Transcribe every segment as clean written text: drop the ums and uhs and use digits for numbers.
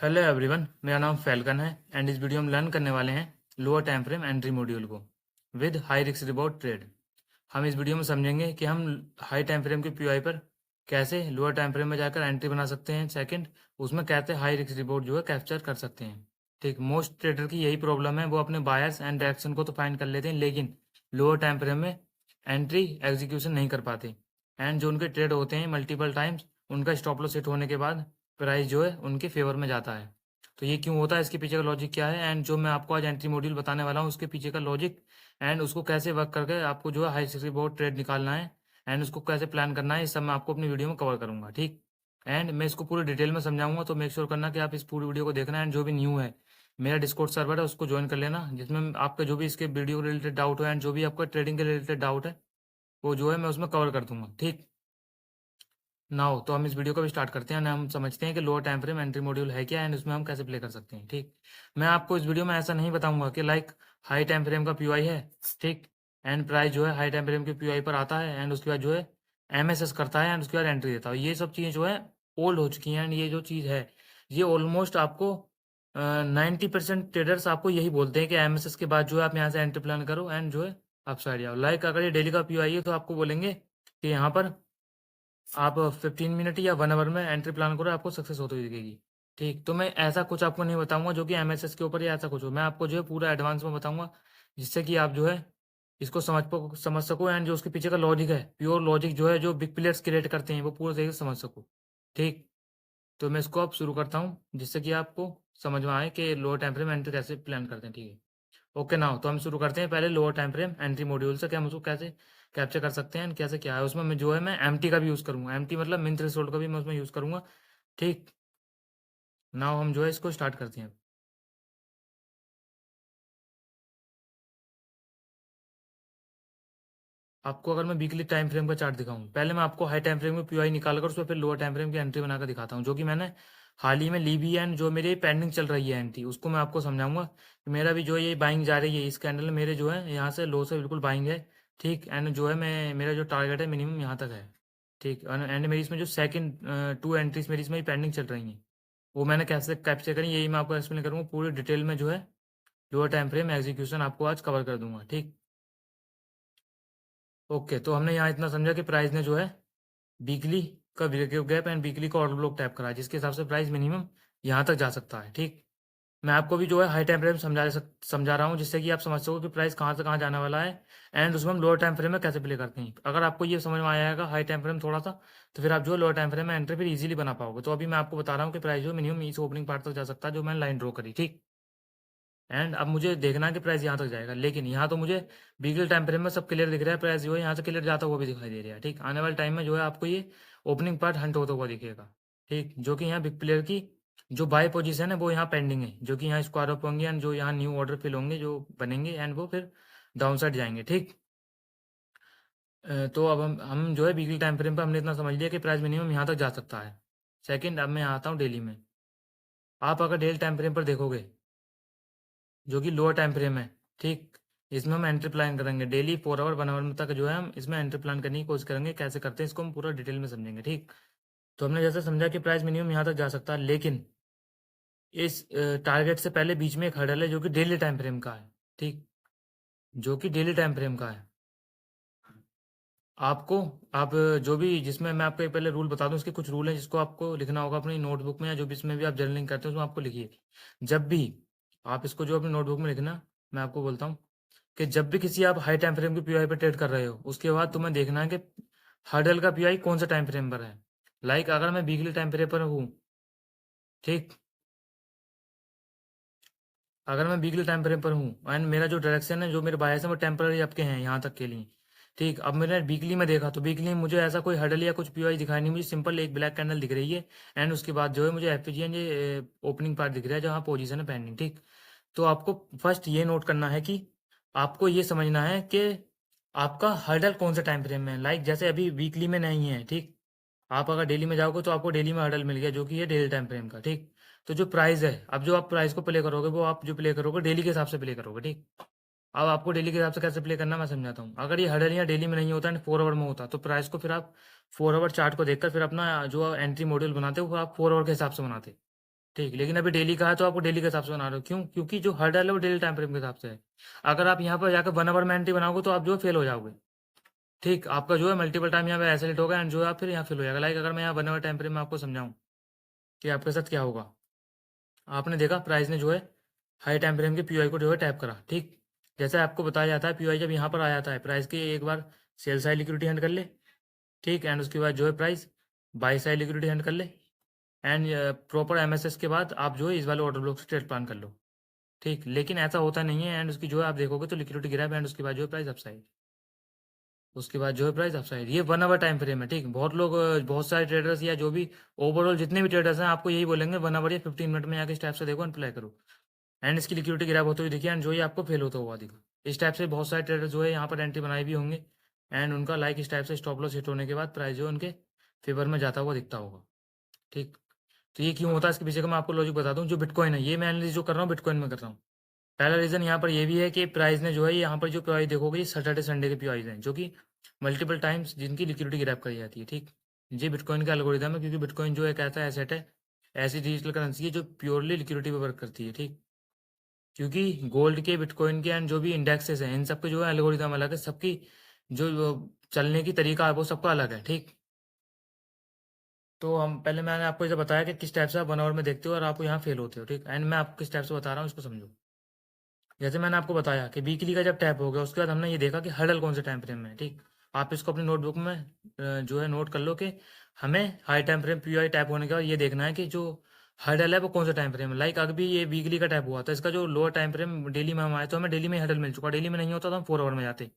Hello everyone, मेरा नाम falcon है एंड इस वीडियो में लर्न करने वाले हैं lower time frame entry module को with high risk reward trade. हम इस वीडियो में समझेंगे कि हम हाई टाइम फ्रेम के पीओआई पर कैसे लोअर टाइम फ्रेम में जाकर एंट्री बना सकते हैं। सेकंड, उसमें कैसे हाई रिस्क रिवॉर्ड जो है कैप्चर कर सकते हैं। ठीक, मोस्ट ट्रेडर की यही प्रॉब्लम है, वो अपने बायर्स एंड डायरेक्शन को तो फाइंड कर लेते हैं लेकिन लोअर टाइम फ्रेम में एंट्री एग्जीक्यूशन नहीं कर पाते। एंड जो उनके ट्रेड होते हैं मल्टीपल टाइम्स, उनका स्टॉप लॉस हिट होने के बाद प्राइस जो है उनके फेवर में जाता है। तो ये क्यों होता है, इसके पीछे का लॉजिक क्या है, एंड जो मैं आपको आज एंट्री मॉड्यूल बताने वाला हूँ उसके पीछे का लॉजिक एंड उसको कैसे वर्क करके आपको जो है हाई सिक्सटी बोर्ड ट्रेड निकालना है एंड उसको कैसे प्लान करना है, इस सब मैं आपको अपनी वीडियो में कवर करूंगा। ठीक, एंड मैं इसको पूरे डिटेल में समझाऊंगा, तो मेक श्योर करना कि आप इस पूरी वीडियो को देखना। एंड जो भी न्यू है, मेरा डिस्कॉर्ड सर्वर है, उसको ज्वाइन कर लेना, जिसमें आपका जो भी इसके वीडियो रिलेटेड डाउट हो एंड जो भी आपका ट्रेडिंग के रिलेटेड डाउट है वो जो है मैं उसमें कवर कर दूंगा। ठीक, नाउ तो हम इस वीडियो को भी स्टार्ट करते हैं ना। हम समझते हैं कि lower time frame entry module है क्या एंड उसमें हम कैसे प्ले कर सकते हैं। ठीक, मैं आपको इस वीडियो में ऐसा नहीं बताऊंगा कि लाइक हाई टाइम फ्रेम का पीओआई है, ठीक, एंड प्राइस जो है हाई टाइम फ्रेम के पीओआई पर आता है एंड उसके बाद जो है एमएसएस करता है एंड उसके बाद एंट्री देता है। ये सब चीज़ें जो है ओल्ड हो चुकी हैं एंड ये जो चीज़ है ये ऑलमोस्ट आपको 90% ट्रेडर्स आपको यही बोलते हैं कि एमएसएस के बाद जो है आप यहाँ से एंट्री प्लान करो एंड जो है आप साइड जाओ। लाइक अगर ये डेली का पीओआई है तो आपको बोलेंगे कि यहाँ पर आप 15 मिनट या 1 आवर में एंट्री प्लान करो, आपको सक्सेस होती हुई दिखेगी। ठीक, तो मैं ऐसा कुछ आपको नहीं बताऊंगा जो कि एमएसएस के ऊपर या ऐसा कुछ हो, मैं आपको जो है पूरा एडवांस में बताऊंगा जिससे कि आप जो है इसको समझ सको एंड जो उसके पीछे का लॉजिक है, प्योर लॉजिक जो है जो बिग प्लेयर्स क्रिएट करते हैं वो पूरे तरीके से समझ सको। ठीक, तो मैं इसको अब शुरू करता हूँ जिससे कि आपको समझ में आए कि लोअर टाइम फ्रेम एंट्री कैसे प्लान करते हैं। ठीक है, ओके, नाउ तो हम शुरू करते हैं पहले lower time frame entry module से कि हम उसको कैसे कैप्चर कर सकते हैं and कैसे क्या है उसमें। मैं जो है मैं एमटी का भी यूज़ करूँगा, एमटी मतलब मिन थ्रेशोल्ड का भी मैं उसमें यूज़ करूँगा। ठीक, नाउ हम जो है इसको स्टार्ट करते हैं। आपको अगर मैं वीकली टाइम फ्रेम का चार्ट दिखाऊं, पहले मैं आपको हाई टाइम फ्रेम में पीआई निकाल कर उसमें फिर लोअर टाइम फ्रेम की एंट्री बनाकर दिखाता हूं, जो कि मैंने हाल ही में ली भी है एंड जो मेरी पेंडिंग चल रही है एंट्री, उसको मैं आपको समझाऊंगा कि मेरा भी जो है ये बाइंग जा रही है इस कैंडल में, मेरे जो है यहाँ से लो से बिल्कुल बाइंग है। ठीक, एंड जो है मैं मेरा जो टारगेट है मिनिमम यहाँ तक है। ठीक, एंड मेरी इसमें जो सेकंड 2 एंट्रीज मेरी इसमें पेंडिंग चल रही हैं, वो मैंने कैसे कैप्चर करी यही मैं आपको एक्सप्लेन करूँगा पूरी डिटेल में, जो है लोअर टाइम फ्रेम एग्जीक्यूशन आपको आज कवर कर दूंगा। ठीक, ओके, तो हमने यहाँ इतना समझा कि प्राइस ने जो है वीकली का गैप एंड वीकली का ऑर्डर ब्लॉक टैप करा है, जिसके हिसाब से प्राइस मिनिमम यहाँ तक जा सकता है। ठीक, मैं आपको भी जो है हाई टाइम फ्रेम समझा रहा हूँ जिससे कि आप समझ सको कि प्राइस कहाँ से कहाँ जाने वाला है एंड उसमें हम लोअर टाइम फ्रेम में कैसे प्ले करते हैं। अगर आपको ये समझ में आएगा हाई टाइम फ्रेम थोड़ा सा, तो फिर आप जो है लोअर टाइम फ्रेम में एंट्री फिर इजीली बना पाओगे। तो अभी मैं आपको बता रहा हूँ कि प्राइस जो मिनिमम इस ओपनिंग पार्ट तक जा सकता है जो मैंने लाइन ड्रॉ करी। ठीक, एंड अब मुझे देखना है कि प्राइस यहाँ तक जाएगा, लेकिन यहाँ तो मुझे वीकली टाइम फ्रेम में सब क्लियर दिख रहा है, प्राइस जो है यहाँ से क्लियर जाता हुआ भी दिखाई दे रहा है। ठीक, आने वाले टाइम में जो है आपको ये ओपनिंग पार्ट हंट होता हुआ दिखेगा। ठीक, जो कि यहाँ बिग प्लेयर की जो बाय पोजीशन है वो यहाँ पेंडिंग है, जो कि यहाँ स्क्वायर अप होंगे एंड जो यहाँ न्यू ऑर्डर फिल होंगे जो बनेंगे एंड वो फिर डाउन साइड जाएंगे। ठीक, तो अब हम जो है वीकली टाइम फ्रेम पर हमने इतना समझ लिया कि प्राइस मिनिमम यहाँ तक जा सकता है। सेकंड, अब मैं आता हूँ डेली में। आप अगर डेली टाइम फ्रेम पर देखोगे जो कि लोअर टाइम फ्रेम है, ठीक, इसमें हम एंट्री प्लान करेंगे डेली 4 आवर 1 आवर तक जो है हम इसमें एंट्री प्लान करने की कोशिश करेंगे। कैसे करते हैं इसको हम पूरा डिटेल में समझेंगे। ठीक, तो हमने जैसे समझा कि प्राइस मिनिमम यहाँ तक जा सकता है, लेकिन इस टारगेट से पहले बीच में एक हर्डल है जो कि डेली टाइम फ्रेम का है। ठीक, जो कि डेली टाइम फ्रेम का है। आपको आप जो भी जिसमें मैं आपको एक पहले रूल बता दूं, इसके कुछ रूल हैं जिसको आपको लिखना होगा अपनी नोटबुक में या जो भी इसमें भी आप जर्नलिंग करते हो उसमें आपको लिखिए। जब भी आप इसको जो अपनी नोटबुक में लिखना, मैं आपको बोलता हूँ कि जब भी किसी आप हाई टाइम फ्रेम के पीआई पर ट्रेड कर रहे हो उसके बाद तुम्हें देखना है कि हर्डल का पीआई कौन सा टाइम फ्रेम पर है। लाइक अगर मैं वीकली टाइम फ्रेम पर हूँ, ठीक, अगर मैं वीकली टाइम फ्रेम पर हूँ एंड मेरा जो डायरेक्शन है जो मेरे बायस है वो टेम्पररी आपके हैं यहाँ तक के लिए, ठीक, अब मैंने वीकली में देखा तो वीकली में मुझे ऐसा कोई हडल या कुछ पीओआई दिखाई नहीं, मुझे सिंपल एक ब्लैक कैंडल दिख रही है एंड उसके बाद जो है मुझे एफपीजी एंड ये ओपनिंग पार्ट दिख रहा है जहाँ पोजीशन है पेंडिंग। ठीक, तो आपको फर्स्ट ये नोट करना है कि आपको ये समझना है कि आपका हर्डल कौन सा टाइम फ्रेम में है। लाइक जैसे अभी वीकली में नहीं है, ठीक, आप अगर डेली में जाओगे तो आपको डेली में हर्डल मिल गया जो कि है डेली टाइम फ्रेम का। ठीक, तो जो प्राइस है, अब जो आप प्राइस को प्ले करोगे वो आप जो प्ले करोगे डेली के हिसाब से प्ले करोगे। ठीक, अब आपको डेली के हिसाब से कैसे प्ले करना मैं समझाता हूँ। अगर ये हर्डल या डेली में नहीं होता है 4 आवर में होता तो प्राइस को फिर आप 4 आवर चार्ट को देखकर फिर अपना जो एंट्री मॉड्यूल बनाते हो वो आप 4 आवर के हिसाब से बनाते। ठीक, लेकिन अभी डेली का है तो आपको डेली के हिसाब से बना रहे हो, क्यों? क्योंकि जो हर्डल है वो डेली टाइम फ्रेम के हिसाब से है। अगर आप यहाँ पर जाकर 1 आवर में एंट्री बनाओगे तो आप जो है फेल हो जाओगे। ठीक, आपका जो है मल्टीपल टाइम यहाँ पे एक्सीलेट होगा एंड जो है आप फिर यहाँ फेल हो जाएगा। लाइक अगर मैं यहाँ 1 आवर टाइम फ्रेम में आपको समझाऊँ कि आपके साथ क्या होगा। आपने देखा प्राइस ने जो है हाई टाइम फ्रेम के पीओआई को जो है टैप करा। ठीक, जैसे आपको बताया जाता है पीओआई जब यहाँ पर आ जाता है प्राइस की एक बार सेल साइड लिक्विडिटी हैंड कर ले। ठीक, एंड उसके बाद जो है price by side liquidity hand कर ले एंड प्रॉपर एमएसएस के बाद आप जो है इस वाले ऑर्डर ब्लॉक से ट्रेड प्लान कर लो। ठीक, लेकिन ऐसा होता नहीं है एंड उसकी जो है आप देखोगे तो लिक्विडिटी गिरा है एंड उसके बाद जो है प्राइस अपसाइड, उसके बाद जो है प्राइस अपसाइड। ये 1 आवर टाइम फ्रेम है। ठीक, बहुत लोग बहुत सारे ट्रेडर्स या जो भी ओवरऑल जितने भी ट्रेडर्स हैं आपको यही बोलेंगे 1 आवर या 15 मिनट में आके इस टाइप से देखो एंड अप्लाई करो एंड इसकी लिक्विडिटी ग्रैब होते हुए देखिए एंड जो ही आपको फेल होता हुआ दिखा। इस टाइप से बहुत सारे ट्रेडर जो है यहाँ पर एंट्री बनाए भी होंगे एंड उनका लाइक इस टाइप से स्टॉप लॉस हिट होने के बाद प्राइस जो है उनके फेवर में जाता हुआ दिखता होगा। ठीक, तो ये क्यों होता है इसके पीछे का मैं आपको लॉजिक बता दूं। जो बिटकॉइन है ये मैं एनालिसिस जो कर रहा हूँ बिटकॉइन में कर रहा हूँ। पहला रीजन यहाँ पर ये भी है कि प्राइस ने जो है यहाँ पर जो पीआई देखोगे ये सैटरडे संडे के पीआईज हैं जो कि मल्टीपल टाइम्स जिनकी लिक्विडिटी ग्रैब करी जाती है। ठीक, ये बिटकॉइन का एल्गोरिथम है क्योंकि बिटकॉइन जो एक ऐसा एसेट है, ऐसी डिजिटल करेंसी है जो प्योरली लिक्विडिटी पर वर्क करती है। ठीक, क्योंकि गोल्ड के बिटकॉइन के एंड जो भी इंडेक्सेस हैं इन सबके जो है एल्गोरिथम अलग है, सबकी जो चलने की तरीका है वो सबका अलग है। ठीक, तो हम पहले मैंने आपको इसे बताया कि किस टाइप से आप 1 आवर में देखते हो और आप यहाँ फेल होते हो। ठीक, एंड मैं आपको किस टाइप से बता रहा हूँ इसको समझो। जैसे मैंने आपको बताया कि वीकली का जब टैप हो गया उसके बाद हमने ये देखा कि हर्डल कौन से टाइम फ्रेम में है। ठीक, आप इसको अपनी नोटबुक में जो है नोट कर लो कि हमें high time frame pi tap होने के बाद ये देखना है कि जो हर्डल है वो कौन सा टाइम फ्रेम है। लाइक अभी ये वीकली का टैप हुआ था, इसका जो लोअर टाइम फ्रेम डेली में हम आए तो हमें डेली में हर्डल मिल चुका। डेली में नहीं होता तो हम 4 आवर में जाते।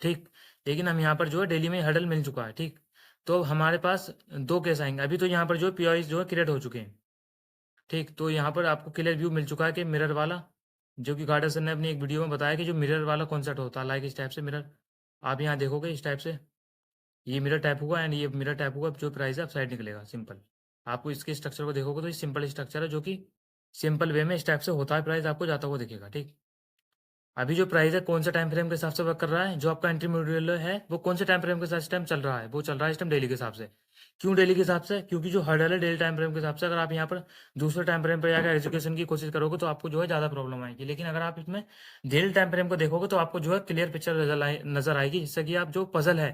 ठीक, लेकिन हम यहाँ पर जो है डेली में हर्डल मिल चुका है। ठीक, तो हमारे पास दो केस आएंगे। अभी तो यहाँ पर जो पीआई जो है क्रिएट हो चुके हैं। ठीक, तो यहाँ पर आपको क्लियर व्यू मिल चुका है कि मिरर वाला, जो कि गार्डर सर ने अपनी एक वीडियो में बताया कि जो मिरर वाला कॉन्सेप्ट होता है लाइक इस टाइप से मिरर आप यहाँ देखोगे इस टाइप से ये मिरर टाइप हुआ एंड ये मिरर टाइप हुआ, जो प्राइस है साइड निकलेगा सिंपल। आपको इसके स्ट्रक्चर को देखोगे तो ये सिंपल स्ट्रक्चर है जो कि सिंपल वे में इस टाइप से होता है, प्राइस आपको जाता हुआ दिखेगा। ठीक, अभी जो प्राइस है कौन से टाइम फ्रेम के हिसाब से वर्क कर रहा है, जो आपका एंट्री मॉड्यूल है वो कौन से टाइम फ्रेम के साथ इस टाइम चल रहा है, वो चल रहा है इस टाइम डेली के हिसाब से। क्यों डेली के हिसाब से? क्योंकि जो हर्डल है डेली टाइम फ्रेम के हिसाब से, अगर आप यहाँ पर दूसरे टाइम फ्रेम पर जाकर एजुकेशन की कोशिश करोगे तो आपको जो है ज़्यादा प्रॉब्लम आएगी। लेकिन अगर आप इसमें डेली टाइम फ्रेम को देखोगे तो आपको जो है क्लियर पिक्चर नजर आएगी, जिससे कि आप जो पजल है,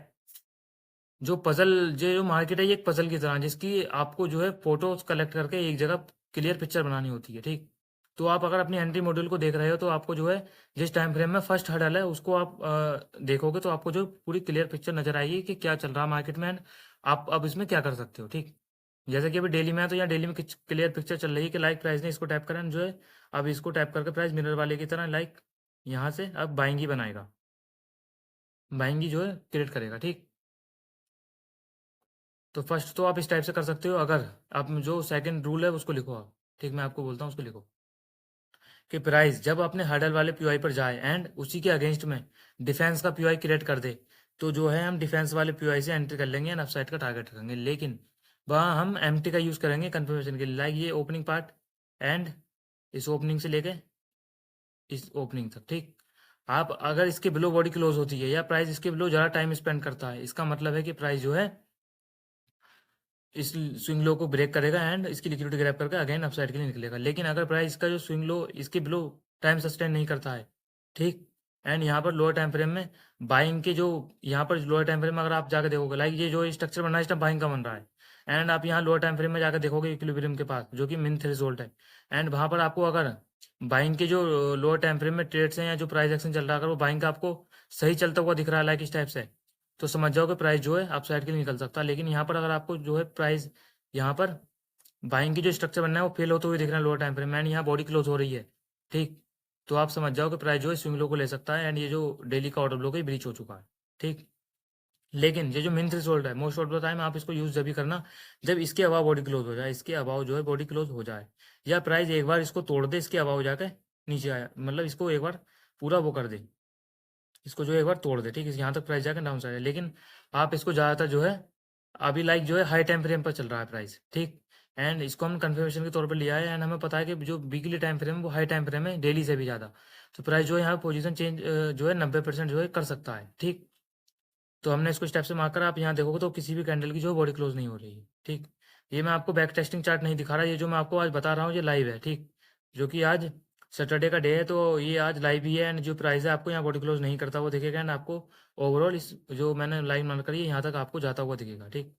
जो पजल जो मार्केट है ये एक पजल की तरह है, जिसकी आपको जो है फोटोज कलेक्ट करके एक जगह क्लियर पिक्चर बनानी होती है। ठीक, तो आप अगर अपनी एंट्री मॉड्यूल को देख रहे हो तो आपको जो है जिस टाइम फ्रेम में फर्स्ट हर्डल है उसको आप देखोगे तो आपको जो पूरी क्लियर पिक्चर नजर आएगी कि क्या चल रहा है मार्केट में and आप अब इसमें क्या कर सकते हो। ठीक, जैसे कि अभी डेली में है तो यहाँ डेली में क्लियर पिक्चर चल रही है कि लाइक प्राइस ने इसको टैप करा and जो है अब इसको टैप करके प्राइस मिरर वाले की तरह लाइक यहाँ से अब बाइंग ही बनाएगा, बाइंग ही जो है क्रिएट करेगा। ठीक, तो फर्स्ट तो आप इस टाइप से कर सकते हो। अगर आप जो सेकंड रूल है उसको लिखो आप। ठीक, मैं आपको बोलता हूँ उसको लिखो कि प्राइस जब अपने हर्डल वाले पीओआई पर जाए एंड उसी के अगेंस्ट में डिफेंस का पीओआई क्रिएट कर दे तो जो है हम डिफेंस वाले पीओआई से एंट्री कर लेंगे एंड अपसाइड का टारगेट करेंगे। लेकिन वहाँ हम एमटी का यूज़ करेंगे कंफर्मेशन के लिए, लाइक ये ओपनिंग पार्ट एंड इस ओपनिंग से लेके इस ओपनिंग तक। ठीक, आप अगर इसके बिलो बॉडी क्लोज होती है या प्राइस इसके बिलो ज़्यादा टाइम स्पेंड करता है, इसका मतलब है कि प्राइस जो है इस स्विंग लो को ब्रेक करेगा एंड इसकी लिक्विडिटी ग्रैब करके अगेन अपसाइड के लिए निकलेगा। लेकिन अगर प्राइस का जो स्विंग लो इसके बिलो टाइम सस्टेन नहीं करता है, ठीक, एंड यहाँ पर लोअर टाइम फ्रेम में बाइंग के जो यहाँ पर लोअर टाइम फ्रेम में अगर आप जाकर देखोगे लाइक ये जो स्ट्रक्चर बन रहा है इस टाइम बाइंग का बन रहा है एंड आप यहाँ लोअर टाइम फ्रेम में जाकर देखोगे इक्विलिब्रियम के पास जो कि मिन थ्रेशोल्ड है एंड वहाँ पर आपको अगर बाइंग के जो लोअर टाइम फ्रेम में ट्रेड्स हैं या जो प्राइस एक्शन चल रहा है अगर वो बाइंग का आपको सही चलता हुआ दिख रहा है लाइक इस टाइप से, तो समझ जाओ कि प्राइस जो है अप साइड के लिए निकल सकता है। लेकिन यहाँ पर अगर आपको जो है प्राइस यहाँ पर बाइंग की जो स्ट्रक्चर बनना है वो फेल होते हुए दिख रहा है लोअर टाइम फ्रेम में एंड यहाँ बॉडी क्लोज हो रही है। ठीक, तो आप समझ जाओ कि प्राइस जो है स्विंग लो को ले सकता है एंड ये जो डेली का ऑर्डर ब्लॉक है ब्रीच हो चुका है। ठीक, लेकिन ये जो मिन थ्रेशोल्ड है मोस्ट ऑफ द टाइम आप इसको यूज जब भी करना जब इसके अबाव बॉडी क्लोज हो जाए, इसके अबाव जो है बॉडी क्लोज हो जाए या प्राइस एक बार इसको तोड़ दे इसके अबाव जाके नीचे आया, मतलब इसको एक बार पूरा वो कर दे, इसको जो है एक बार तोड़ दे। ठीक है, यहाँ तक प्राइस जाकर डाउन साइड है। लेकिन आप इसको ज़्यादातर जो है अभी लाइक जो है हाई टाइम फ्रेम पर चल रहा है प्राइस। ठीक, एंड इसको हम कंफर्मेशन के तौर पर लिया है एंड हमें पता है कि जो वीकली टाइम फ्रेम है वो हाई टाइम फ्रेम है डेली से भी ज़्यादा, तो प्राइस जो है यहाँ पोजीशन चेंज जो है 90% जो है कर सकता है। ठीक, तो हमने इसको स्टेप से मार्क करा, आप यहाँ देखोगे तो किसी भी कैंडल की जो है बॉडी क्लोज नहीं हो रही है। ठीक, ये मैं आपको बैक टेस्टिंग चार्ट नहीं दिखा रहा, ये जो मैं आपको आज बता रहा हूँ ये लाइव है, ठीक, जो कि आज सैटरडे का डे है, तो ये आज लाइव ही है। एंड जो प्राइस है आपको यहाँ बॉडी क्लोज नहीं करता हुआ दिखेगा, एंड आपको ओवरऑल इस जो मैंने लाइन मार्क करी है यहाँ तक आपको जाता हुआ दिखेगा, ठीक।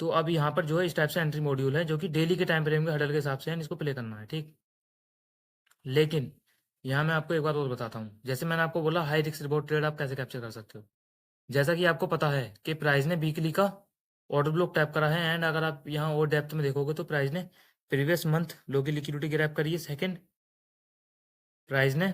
तो अब यहाँ पर जो है इस टाइप से एंट्री मॉड्यूल है जो कि डेली के टाइम फ्रेम के हडल के हिसाब से है, इसको प्ले करना है, ठीक। लेकिन यहाँ मैं आपको एक बात और बताता हूँ, जैसे मैंने आपको बोला हाई रिस्क रिवॉर्ड ट्रेड आप कैसे कैप्चर कर सकते हो। जैसा कि आपको पता है कि प्राइस ने वीकली का ऑर्डर ब्लॉक टैप करा है, एंड अगर आप यहाँ और डेप्थ में देखोगे तो प्राइस ने प्रीवियस मंथ लो की लिक्विडिटी ग्रैब करी है। सेकंड, प्राइस ने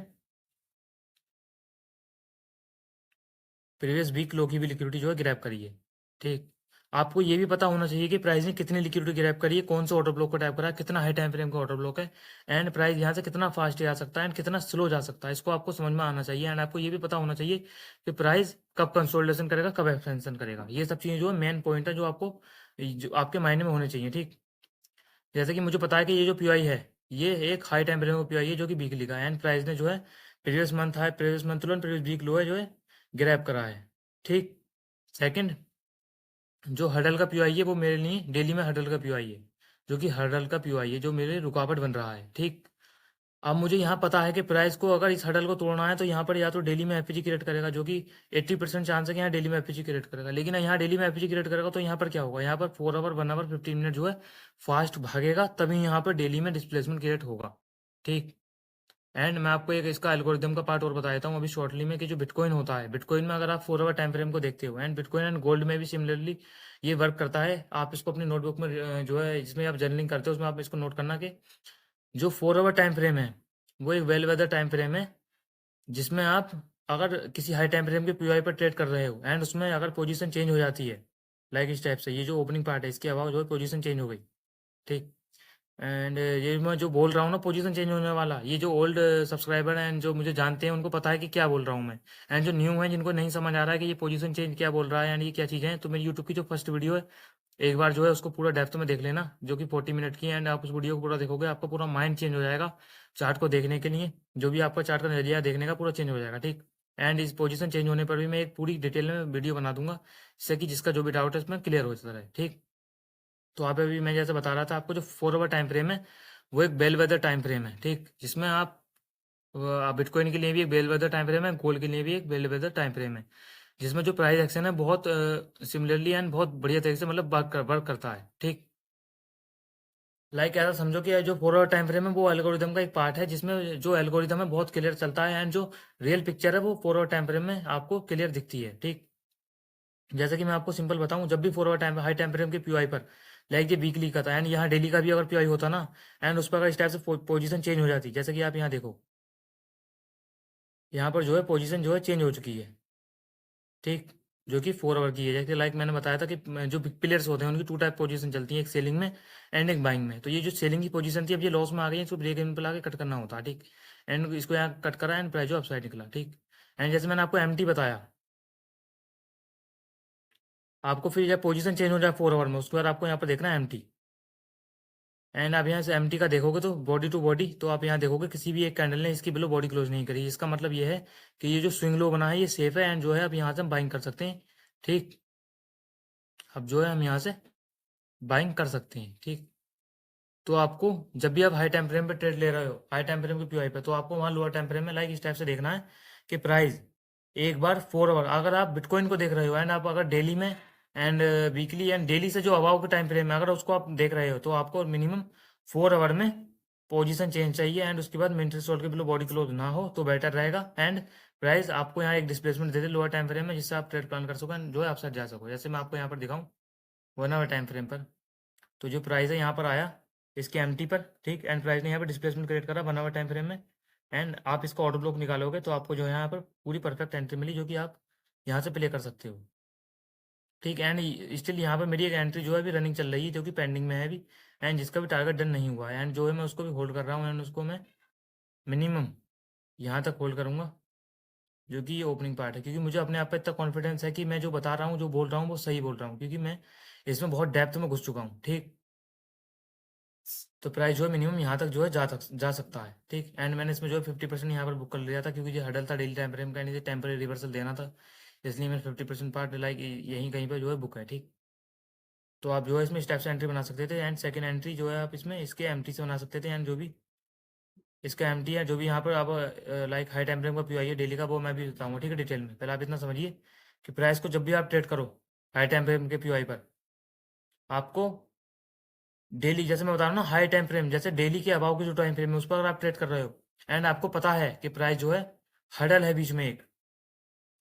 प्रीवियस वीक लो की भी लिक्विडिटी जो है ग्रैब करी है, ठीक। आपको ये भी पता होना चाहिए कि प्राइस ने कितनी लिक्विडिटी ग्रैब करी है, कौन सा ऑर्डर ब्लॉक को टैप करा है, कितना हाई टाइम फ्रेम का ऑर्डर ब्लॉक है, एंड प्राइस यहाँ से कितना फास्ट जा सकता है एंड कितना स्लो जा सकता है, इसको आपको समझ में आना चाहिए। एंड आपको ये भी पता होना चाहिए कि प्राइस कब कंसोलिडेशन करेगा, कब एक्सपेंशन करेगा। ये सब चीज़ें जो है मेन पॉइंट है जो आपको जो आपके माइंड में होने चाहिए, ठीक। जैसे कि मुझे पता है कि ये जो पीआई है ये एक हाई टाइम फ्रेम का पीआई है जो कि वीकली का है, एंड प्राइस ने जो है previous month high, previous month low, previous week low है जो है ग्रैब करा है, ठीक। सेकंड, जो हडल का पीओआई है वो मेरे लिए डेली में हडल का पीओआई है, जो कि हडल का पीओआई है जो मेरे रुकावट बन रहा है, ठीक। अब मुझे यहाँ पता है कि प्राइस को अगर इस हडल को तोड़ना है तो यहाँ पर या तो डेली में एफपीजी क्रिएट करेगा, जो कि 80% चांस है कि यहाँ डेली में एफपीजी क्रिएट करेगा। लेकिन यहाँ डेली में एफपीजी क्रिएट करेगा तो यहाँ पर क्या होगा, यहाँ पर 4 आवर 1 आवर 15 मिनट जो है फास्ट भागेगा, तभी यहाँ पर डेली में डिस्प्लेसमेंट क्रिएट होगा, ठीक। एंड मैं आपको एक इसका एल्गोरिदम का पार्ट और बता देता हूँ अभी शॉर्टली में, कि जो बिटकॉइन होता है, बिटकॉइन में अगर आप 4 आवर टाइम फ्रेम को देखते हो, एंड बिटकॉइन एंड गोल्ड में भी सिमिलरली ये वर्क करता है। आप इसको अपनी नोटबुक में जो है जिसमें आप जर्नलिंग करते हो उसमें आप इसको नोट करना कि जो 4 आवर टाइम फ्रेम है वो एक वेल वेदर टाइम फ्रेम है, जिसमें आप अगर किसी हाई टाइम फ्रेम के पीओआई पर ट्रेड कर रहे हो एंड उसमें अगर पोजीशन चेंज हो जाती है, लाइक इस टाइप से, ये जो ओपनिंग पार्ट है इसके अलावा जो है पोजीशन चेंज हो गई, ठीक। एंड ये मैं जो बोल रहा हूँ ना पोजीशन चेंज होने वाला, ये जो ओल्ड सब्सक्राइबर हैं जो मुझे जानते हैं उनको पता है कि क्या बोल रहा हूँ मैं। एंड जो न्यू है जिनको नहीं समझ आ रहा है कि ये पोजीशन चेंज क्या बोल रहा है एंड ये क्या चीज़ें हैं, तो मेरी यूट्यूब की जो फर्स्ट वीडियो है एक बार जो है उसको पूरा डेप्थ में देख लेना, जो कि 40 मिनट की है। एंड आप उस वीडियो को पूरा देखोगे आपका पूरा माइंड चेंज हो जाएगा चार्ट को देखने के लिए, जो भी आपका चार्ट का नजरिया देखने का पूरा चेंज हो जाएगा, ठीक। एंड इस पोजीशन चेंज होने पर भी मैं एक पूरी डिटेल में वीडियो बना दूंगा, जिससे कि जिसका जो भी डाउट है उसमें क्लियर हो जाता है, ठीक। तो आप अभी मैं जैसे बता रहा था आपको, जो 4 आवर टाइम फ्रेम है वो एक बेल वेदर टाइम फ्रेम है, ठीक, जिसमें आप बिटकॉइन के लिए भी एक बेल वेदर टाइम फ्रेम है, गोल्ड के लिए भी एक बेल वेदर टाइम फ्रेम है, जिसमें जो प्राइस एक्शन है बहुत सिमिलरली एंड बहुत बढ़िया तरीके से मतलब वर्क करता है, ठीक। लाइक ऐसा समझो कि जो 4 आवर टाइम फ्रेम है वो एल्गोरिदम का एक पार्ट है, जिसमें जो एल्गोरिदम है बहुत क्लियर चलता है, एंड जो रियल पिक्चर है वो 4 आवर टाइम फ्रेम में आपको क्लियर दिखती है, ठीक। जैसे कि मैं आपको सिंपल बताऊं, जब भी 4 hour time high time frame के पीओआई पर, लाइक ये वीकली का था एंड यहाँ डेली का भी अगर पीओआई होता ना, एंड उस पर अगर इस टाइप से पोजीशन चेंज हो जाती, जैसे कि आप यहाँ देखो, यहाँ पर जो है पोजीशन जो है चेंज हो चुकी है, ठीक, जो कि 4 आवर की है। जैसे लाइक मैंने बताया था कि जो प्लेयर्स होते हैं उनकी 2 टाइप पोजीशन चलती है, एक सेलिंग में एंड एक बाइंग में। तो ये जो सेलिंग की पोजीशन थी अब ये लॉस में आ गई है, इसको ब्रेक इवन पे लाके कट करना होता है, ठीक। एंड इसको यहाँ कट करा एंड प्राइस जो अपसाइड निकला, ठीक। एंड जैसे मैंने आपको एमटी बताया, आपको फिर जब पोजीशन चेंज हो जाए 4 आवर में उसके बाद आपको यहाँ पर देखना है एमटी, एंड आप यहाँ से एमटी का देखोगे तो बॉडी टू बॉडी, तो आप यहाँ देखोगे किसी भी एक कैंडल ने इसकी बिलो बॉडी क्लोज नहीं करी। इसका मतलब ये है कि ये जो स्विंग लो बना है ये सेफ है, एंड जो है आप यहाँ से हम बाइंग कर सकते हैं, ठीक। अब जो है हम यहाँ से बाइंग कर सकते हैं, ठीक। तो आपको जब भी आप हाई टाइम फ्रेम पे ट्रेड ले रहे हो हाई टाइम फ्रेम के पीओआई पे, तो आपको वहाँ लोअर टाइम फ्रेम में लाइक इस टाइप से देखना है कि प्राइस एक बार 4 आवर, अगर आप बिटकॉइन को देख रहे हो एंड आप अगर डेली में एंड वीकली एंड डेली से जो अबाव के टाइम फ्रेम है अगर उसको आप देख रहे हो, तो आपको मिनिमम 4 आवर में पोजीशन चेंज चाहिए, एंड उसके बाद मिनट शॉर्ट के बिलो बॉडी क्लोज ना हो तो बेटर रहेगा। एंड प्राइस आपको यहाँ एक डिस्प्लेसमेंट दे दे लोअर टाइम फ्रेम में, जिससे आप ट्रेड प्लान कर सको एंड जो है आप जा सको। जैसे मैं आपको यहाँ पर दिखाऊँ 1 आवर टाइम फ्रेम पर, तो जो प्राइस है यहाँ पर आया इसके एमटी पर, ठीक। एंड प्राइस ने यहाँ पर डिस्प्लेसमेंट क्रिएट करा 1 आवर टाइम फ्रेम में, एंड आप इसका ऑर्डर ब्लॉक निकालोगे तो आपको जो है यहाँ पर पूरी परफेक्ट एंट्री मिली, जो कि आप यहाँ से प्ले कर सकते हो, ठीक। एंड स्टिल यहाँ पर मेरी एक एंट्री जो है अभी रनिंग चल रही है, जो कि पेंडिंग में है अभी, एंड जिसका भी टारगेट डन नहीं हुआ है, एंड जो है मैं उसको भी होल्ड कर रहा हूँ, एंड उसको मैं मिनिमम यहाँ तक होल्ड करूँगा, जो कि ये ओपनिंग पार्ट है, क्योंकि मुझे अपने आप पे इतना कॉन्फिडेंस है कि मैं जो बता रहा हूँ जो बोल रहा हूँ वो सही बोल रहा हूँ, क्योंकि मैं इसमें बहुत डेप्थ में घुस चुका हूँ, ठीक। तो प्राइस जो है मिनिमम यहाँ तक जो है जा सकता है, ठीक। एंड मैंने इसमें जो है 50% यहाँ पर बुक कर लिया था, क्योंकि जो हडल था डेली टाइम फ्रेम का, यानी टेम्परेरी रिवर्सल देना था, इसलिए मैंने 50% पार्ट लाइक यहीं कहीं पर जो है बुक है, ठीक। तो आप जो है इसमें स्टेप से एंट्री बना सकते थे, एंड सेकंड एंट्री जो है आप इसमें इसके एम्प्टी से बना सकते थे, एंड जो भी इसका एम्प्टी है, जो भी यहाँ पर आप लाइक हाई टाइम फ्रेम का पीओआई है डेली का, वो मैं भी बताऊंगा, ठीक है, डिटेल में। पहले आप इतना समझिए कि प्राइस को जब भी आप ट्रेड करो हाई टाइम फ्रेम के पीओआई पर, आपको डेली, जैसे मैं बता रहा हूँ ना, हाई टाइम फ्रेम जैसे डेली के अभाव की जो टाइम फ्रेम है उस पर अगर आप ट्रेड कर रहे हो, एंड आपको पता है कि प्राइस जो है हडल है बीच में एक,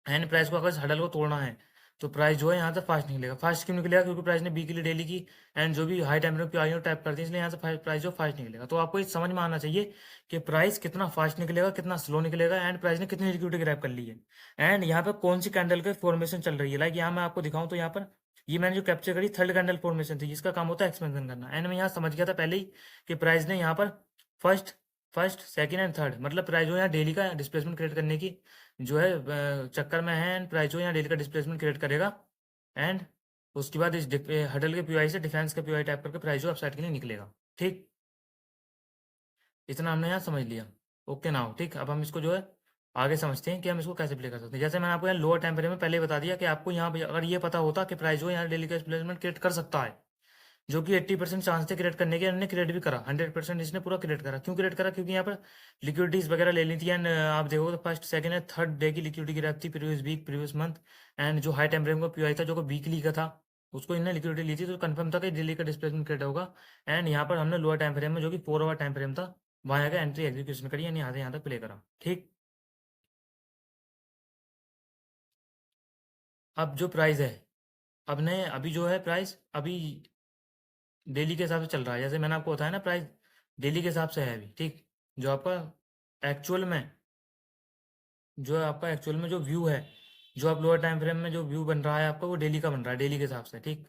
एंड प्राइस को अगर इस हडल को तोड़ना है तो प्राइस जो है यहाँ से फास्ट निकलेगा। फास्ट क्यों निकलेगा? क्योंकि प्राइस ने बी के लिए डेली की एंड जो भी हाई टाइम फ्रेम पे आई टैप करती है, इसलिए यहाँ से प्राइस जो फास्ट निकलेगा। तो आपको ये समझ में आना चाहिए कि प्राइस कितना फास्ट निकलेगा, कितना स्लो निकलेगा, एंड प्राइस ने कितनी लिक्विडिटी ग्रैब कर ली है, एंड यहाँ पे कौन सी कैंडल के फॉर्मेशन चल रही है। लाइक यहाँ मैं आपको दिखाऊं तो यहाँ पर ये मैंने जो कैप्चर करी थर्ड कैंडल फॉर्मेशन थी, जिसका काम होता है एक्सपेंशन करना, एंड मैं यहाँ समझ गया था पहले ही कि प्राइस ने यहाँ पर first first second and third, मतलब प्राइस जो है यहाँ डेली का डिस्प्लेसमेंट क्रिएट करने की जो है चक्कर में है, एंड प्राइस जो यहाँ डेली का डिस्प्लेसमेंट क्रिएट करेगा, एंड उसके बाद इस हडल के पीओआई से डिफेंस के पीओआई टाइप करके प्राइस जो अपसाइड के लिए निकलेगा। ठीक, इतना हमने यहाँ समझ लिया। ओके नाउ, ठीक, अब हम इसको जो है आगे समझते हैं कि हम इसको कैसे प्ले कर सकते हैं। जैसे मैंने आपको यहाँ लोअर टाइम फ्रेम में पहले ही बता दिया कि आपको यहाँ पे अगर ये पता होता कि प्राइस जो है यहाँ डेली का डिस्प्लेसमेंट क्रिएट कर सकता है, जो कि 80% चांस थे क्रिएट करने के, हमने क्रिएट भी करा, 100% इसने पूरा क्रिएट करा। क्यों क्रिएट करा? क्योंकि यहाँ पर लिक्विडिटीज वगैरह ले ली थी, एंड आप देखो तो first second and third day की लिक्विडिटी गिराप थी, previous week previous month, and जो हाई टाइम फ्रेम का पीआई था जो कि वीकली का था, उसको इन्हें लिक्विडिटी ली थी, तो कंफर्म था कि डेली का डिस्प्लेसमेंट क्रिएट होगा। एंड यहाँ पर हमने लोअर टाइम फ्रेम में जो कि 4 आवर टाइम फ्रेम था, वहाँ आकर एंट्री एग्जीक्यूशन करी, यानी यहाँ से यहाँ तक प्ले करा। ठीक, अब जो प्राइस है, अब ने अभी जो है प्राइस अभी डेली के हिसाब से चल रहा है, जैसे मैंने आपको बताया ना, प्राइस डेली के हिसाब से है अभी। ठीक, जो आपका एक्चुअल में जो है आपका एक्चुअल में जो व्यू है, जो आप लोअर टाइम फ्रेम में जो व्यू बन रहा है आपका, वो डेली का बन रहा है, डेली के हिसाब से। ठीक,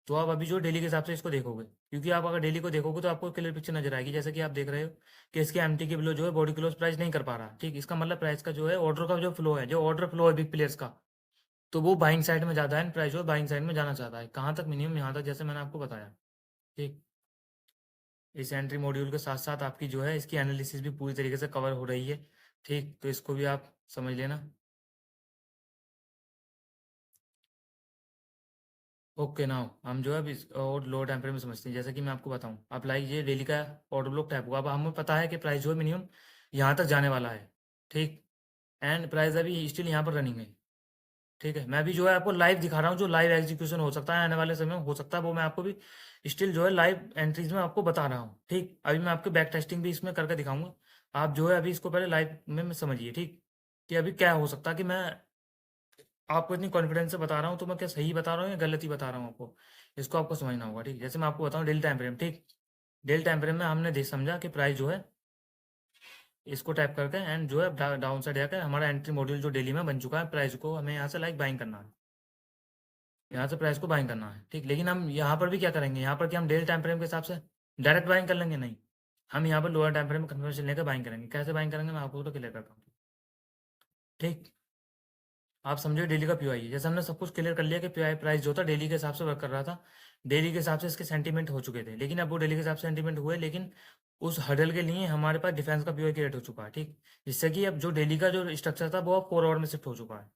तो आप अभी जो डेली के हिसाब से इसको देखोगे, क्योंकि आप अगर डेली को देखोगे तो आपको क्लियर पिक्चर नजर आएगी। जैसे कि आप देख रहे हो कि इसके एमटी के बिलो जो है बॉडी क्लोज प्राइस नहीं कर पा रहा। ठीक, इसका मतलब प्राइस का जो है ऑर्डर का जो फ्लो है, जो ऑर्डर फ्लो है बिग प्लेयर्स का, तो वो बाइंग साइड में ज़्यादा है, प्राइस जो है बाइंग साइड में जाना चाहता है। कहाँ तक? मिनिमम यहाँ तक, जैसे मैंने आपको बताया। ठीक, इस एंट्री मॉड्यूल के साथ साथ आपकी जो है इसकी एनालिसिस भी पूरी तरीके से कवर हो रही है। ठीक, तो इसको भी आप समझ लेना। ओके नाउ हम जो है अभी और लोअर टाइम फ्रेम में समझते हैं। जैसे कि मैं आपको बताऊं, आप लाइक ये डेली का ऑर्डर ब्लॉक टाइप होगा। अब हमें पता है कि प्राइस जो है मिनिमम यहाँ तक जाने वाला है। ठीक, एंड प्राइस अभी स्टिल यहाँ पर रनिंग है। ठीक है, मैं भी जो है आपको लाइव दिखा रहा हूँ, जो लाइव एग्जीक्यूशन हो सकता है आने वाले समय में, हो सकता है वो मैं आपको भी स्टिल जो है लाइव एंट्रीज में आपको बता रहा हूँ। ठीक, अभी मैं आपको बैक टेस्टिंग भी इसमें करके दिखाऊंगा। आप जो है अभी इसको पहले लाइव में समझिए। ठीक, कि अभी क्या हो सकता है कि मैं आपको इतनी कॉन्फिडेंस से बता रहा हूँ, तो मैं क्या सही बता रहा हूँ या गलत ही बता रहा हूँ आपको, इसको आपको समझना होगा। ठीक, जैसे मैं आपको बताऊँ डेली टाइम फ्रेम। ठीक, डेली टाइम फ्रेम में हमने देख समझा कि प्राइस जो है इसको टैप करके एंड जो है डाउन साइड जाकर हमारा एंट्री मॉड्यूल जो डेली में बन चुका है, प्राइस को हमें यहाँ से लाइक बाइंग करना है, यहाँ से प्राइस को बाइंग करना है। ठीक, लेकिन हम यहाँ पर भी क्या करेंगे, यहाँ पर कि हम डेली टाइम फ्रेम के हिसाब से डायरेक्ट बाइंग कर लेंगे? नहीं, हम यहाँ पर लोअर टाइम फ्रेम में कन्फर्मेशन लेकर बाइंग करेंगे। कैसे बाइंग करेंगे मैं आपको तो क्लियर करता हूँ। ठीक, आप समझो डेली का पीओआई, जैसे हमने सब कुछ क्लियर कर लिया कि पीओआई प्राइस जो था डेली के हिसाब से वर्क कर रहा था, डेली के हिसाब से इसके सेंटीमेंट हो चुके थे, लेकिन अब वो डेली के हिसाब से सेंटीमेंट हुए, लेकिन उस हडल के लिए हमारे पास डिफेंस का पीओआई क्रिएट हो चुका है। ठीक, जिससे कि अब जो डेली का जो स्ट्रक्चर था वो अब 4 आवर में शिफ्ट हो चुका है,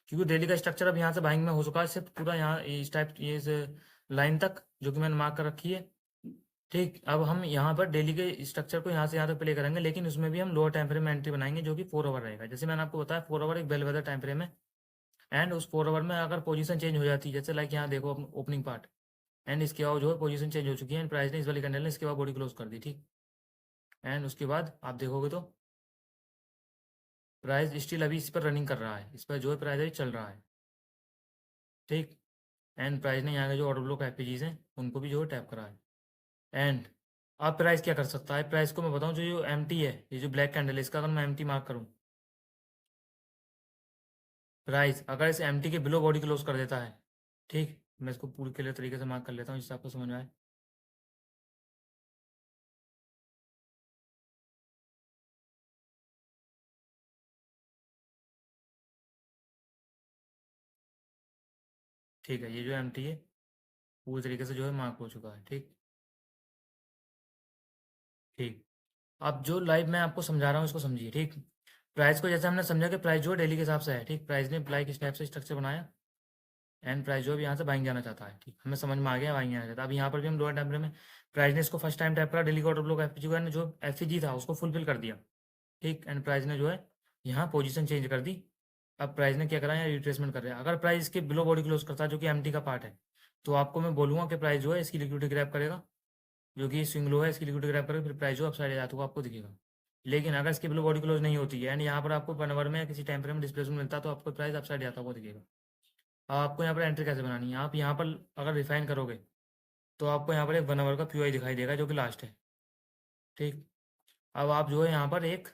क्योंकि डेली का स्ट्रक्चर अब यहाँ से बाइंग में हो चुका है, सिर्फ पूरा यहाँ इस टाइप ये लाइन तक जो कि मैंने मार्क कर रखी है। ठीक, अब हम यहाँ पर डेली के स्ट्रक्चर को यहाँ से यहाँ तक प्ले करेंगे, लेकिन उसमें भी हम लोअर टाइम फ्रेम में एंट्री बनाएंगे जो कि 4 आवर रहेगा। जैसे मैंने आपको बताया 4 आवर एक बेल वेदर टाइम फ्रेम है, एंड उस 4 आवर में अगर पोजीशन चेंज हो जाती है, जैसे लाइक यहाँ देखो ओपनिंग पार्ट, एंड इसके बाद जो है पोजीशन चेंज हो चुकी है, एंड प्राइस ने इस वाली कैंडल ने इसके बाद बॉडी क्लोज कर दी। ठीक, एंड उसके बाद आप देखोगे तो प्राइस स्टिल अभी इस पर रनिंग कर रहा है, इस पर जो है प्राइस अभी चल रहा है। ठीक, एंड प्राइस ने यहाँ के जो ऑर्डर ब्लॉक एफपीजीज हैं उनको भी जो है टैप करा है। एंड अब प्राइस क्या कर सकता है? प्राइस को मैं बताऊँ, जो एम टी है, ये जो ब्लैक कैंडल है, इसका अगर मैं एम टी मार्क करूँ, प्राइस अगर इस एम टी के बिलो बॉडी क्लोज कर देता है, ठीक, मैं इसको पूरी क्लियर तरीके से मार्क कर लेता हूँ जिससे आपको समझ में आए। ठीक है, ये जो एम टी है पूरी तरीके से जो है मार्क हो चुका है। ठीक, ठीक, अब जो लाइव मैं आपको समझा रहा हूँ इसको समझिए। ठीक, प्राइस को जैसे हमने समझा कि प्राइस जो है डेली के हिसाब से है। ठीक, प्राइस ने लाइक इस टाइप से स्ट्रक्चर बनाया, एंड प्राइस जो है यहाँ से बाइंग जाना चाहता है। ठीक, हमें समझ में आ गया बाइंग जाना चाहता है। अब यहाँ पर भी हम लोअर टाइम फ्रेम में प्राइस ने इसको फर्स्ट टाइम टैप करा, डेली का ऑर्डर ब्लॉक एफजी का जो एफजी था उसको फुलफिल कर दिया। ठीक, एंड प्राइस ने जो है यहाँ पोजीशन चेंज कर दी। अब प्राइस ने क्या करा है, रिट्रेसमेंट कर रहा है। अगर प्राइस के बिलो बॉडी क्लोज करता है जो कि एमटी का पार्ट है, तो आपको मैं बोलूँगा कि प्राइस जो है इसकी लिक्विडिटी ग्रैब करेगा, जो कि स्विंग लो है इसकी लिक्विडिटी ग्रैब करेगा, फिर प्राइस जो अपसाइड जाता हुआ आपको दिखेगा। लेकिन अगर इसकी बिलो बॉडी क्लोज नहीं होती है एंड यहाँ पर आपको 1 आवर में किसी टाइम फ्रेम में डिस्प्लेसमेंट मिलता है, तो आपको प्राइस अपसाइड जाता हुआ दिखेगा। अब आपको यहाँ पर एंट्री कैसे बनानी है, आप यहाँ पर अगर रिफाइन करोगे तो आपको यहाँ पर एक 1 आवर का पीओआई दिखाई देगा जो कि लास्ट है। ठीक, अब आप जो है यहाँ पर एक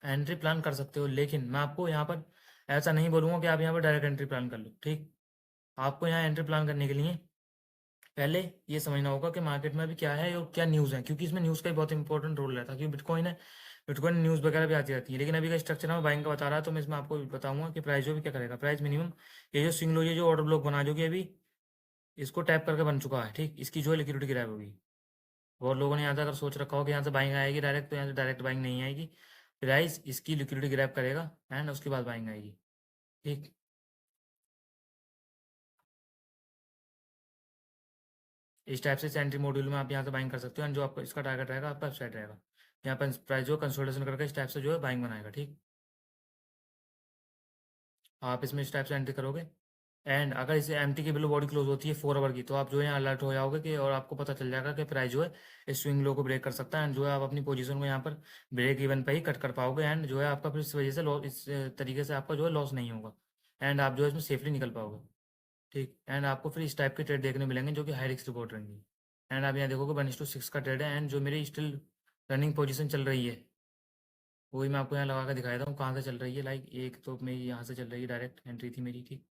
एंट्री प्लान कर सकते हो, लेकिन मैं आपको यहाँ पर ऐसा नहीं बोलूँगा कि आप यहाँ पर डायरेक्ट एंट्री प्लान कर लो। ठीक, आपको यहाँ एंट्री प्लान करने के लिए पहले ये समझना होगा कि मार्केट में अभी क्या है और क्या न्यूज़ है, क्योंकि इसमें न्यूज़ का भी बहुत इंपॉर्टेंट रोल रहता है। क्योंकि बिटकॉइन है, बिटकॉइन न्यूज़ वगैरह भी आती रहती है, लेकिन अभी का स्ट्रक्चर है बाइंग का बता रहा है, तो मैं इसमें आपको बताऊंगा कि प्राइस जो भी क्या करेगा। प्राइस मिनिमम ये जो सिंगल ये जो ऑर्डर ब्लॉक बना जो कि अभी इसको टैप करके बन चुका है। ठीक, इसकी जो है लिक्विडिटी गिराई होगी। बहुत लोगों ने यहाँ से अगर सोच रखा हो कि यहाँ से बाइंग आएगी डायरेक्ट, तो यहाँ से डायरेक्ट बाइंग नहीं आएगी। प्राइस इसकी लिक्विडिटी ग्रैब करेगा एंड उसके बाद बाइंग आएगी। ठीक, इस टाइप से एंट्री मॉड्यूल में आप यहाँ से बाइंग कर सकते हो एंड जो आपका इसका टारगेट रहेगा आपका वेबसाइट रहेगा। यहाँ पर प्राइस जो कंसोलिडेशन करके इस टाइप से जो है बाइंग बनाएगा। ठीक, आप इसमें इस टाइप से एंट्री करोगे एंड अगर इसे एमटी की बिलो बॉडी क्लोज होती है 4 आवर की, तो आप जो है यहाँ अलर्ट हो जाओगे कि, और आपको पता चल जाएगा कि प्राइस जो है इस स्विंग लो को ब्रेक कर सकता है एंड जो है आप अपनी पोजीशन को यहाँ पर ब्रेक इवन पे ही कट कर पाओगे एंड जो है आपका फिर इस वजह से लॉस, इस तरीके से आपका जो है लॉस नहीं होगा एंड आप जो है इसमें सेफली निकल पाओगे। ठीक, एंड आपको फिर इस टाइप के ट्रेड देखने मिलेंगे जो कि हाई रिस्क रिपोर्ट रहेंगी। एंड आप यहाँ देखोगे 1:6 का ट्रेड है एंड जो मेरी स्टिल रनिंग पोजीशन चल रही है वही मैं आपको यहाँ लगा कर दिखाया था हूँ कहाँ से चल रही है। लाइक एक तो मेरी यहाँ से चल रही है, डायरेक्ट एंट्री थी मेरी। ठीक,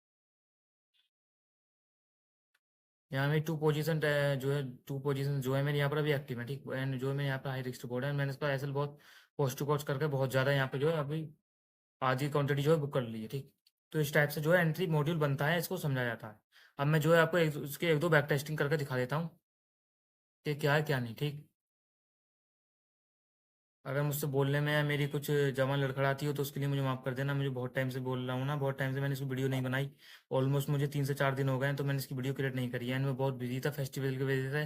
यहाँ मेरी टू पोजीशन जो है मेरे यहाँ पर अभी एक्टिव है। ठीक, एंड जो है मेरे यहाँ पर हाई रिस्क रिपोर्ट है, मैंने इसका एसएल बहुत पोस्ट टू कॉस्ट करके बहुत ज़्यादा यहाँ पे जो है अभी आधी क्वांटिटी जो है बुक कर ली है। ठीक, तो इस टाइप से जो है एंट्री मॉड्यूल बनता है, इसको समझा जाता है। अब मैं जो है आपको इसके एक दो बैक टेस्टिंग करके दिखा देता हूँ कि क्या है क्या नहीं। ठीक, अगर मुझसे बोलने में या मेरी कुछ जवान लड़खड़ाती हो तो उसके लिए मुझे माफ़ कर देना। मुझे बहुत टाइम से बोल रहा हूँ ना, बहुत टाइम से मैंने इसकी वीडियो नहीं बनाई। ऑलमोस्ट मुझे 3 से 4 दिन हो गए हैं, तो मैंने इसकी वीडियो क्रिएट नहीं करी है एंड मैं बहुत बिजी था फेस्टिवल की वजह से।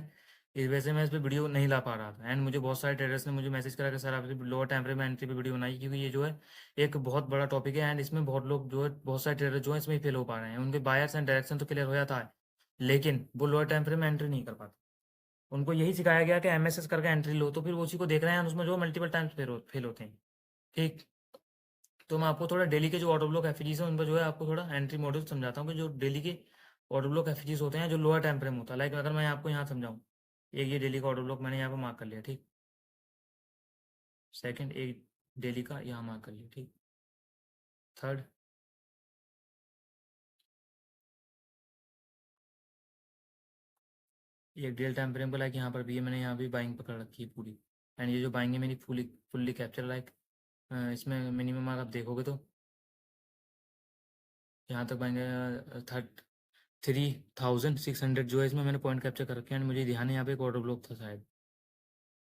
इस वजह से मैं इस पर वीडियो नहीं ला पा रहा था एंड मुझे बहुत सारे ट्रेडर्स ने मुझे मैसेज करा कि सर आप लोअर टाइम फ्रेम एंट्री पे वीडियो बनाई, क्योंकि ये जो है एक बहुत बड़ा टॉपिक है एंड इसमें बहुत लोग जो है बहुत सारे ट्रेडर जो है इसमें फेल हो पा रहे हैं। उनके बायर्स एंड डायरेक्शन तो क्लियर हो जाता है, लेकिन वो लोअर टाइम फ्रेम में एंट्री नहीं कर पाते। उनको यही सिखाया गया कि एमएसएस करके एंट्री लो, तो फिर वो उसी को देख रहे हैं उसमें जो मल्टीपल टाइम्स फेल होते हैं। ठीक, तो मैं आपको थोड़ा डेली के जो ऑटो ब्लॉक एफजीज हैं उन पर जो है आपको थोड़ा एंट्री मॉड्यूल समझाता हूँ कि जो डेली के ऑटो ब्लॉक एफजीज होते हैं जो लोअर टाइम फ्रेम होता है। लाइक अगर मैं आपको यहाँ समझाऊँ, एक ये डेली का ऑटो ब्लॉक मैंने यहाँ पर मार्क कर लिया। ठीक, सेकंड एक डेली का यहाँ मार्क कर लिया। ठीक, थर्ड एक डेल टाइम फ्रेम का लाइक यहाँ पर भी है, मैंने यहाँ भी बाइंग पकड़ रखी है पूरी एंड ये जो बाइंग है मेरी फुल्ली कैप्चर। लाइक इसमें मिनिमम अगर आप देखोगे तो यहाँ तक बाइंग 3600 जो है इसमें मैंने पॉइंट कैप्चर कर रखे हैं एंड मुझे ध्यान है यहाँ पे एक ऑर्डर ब्लॉक था शायद।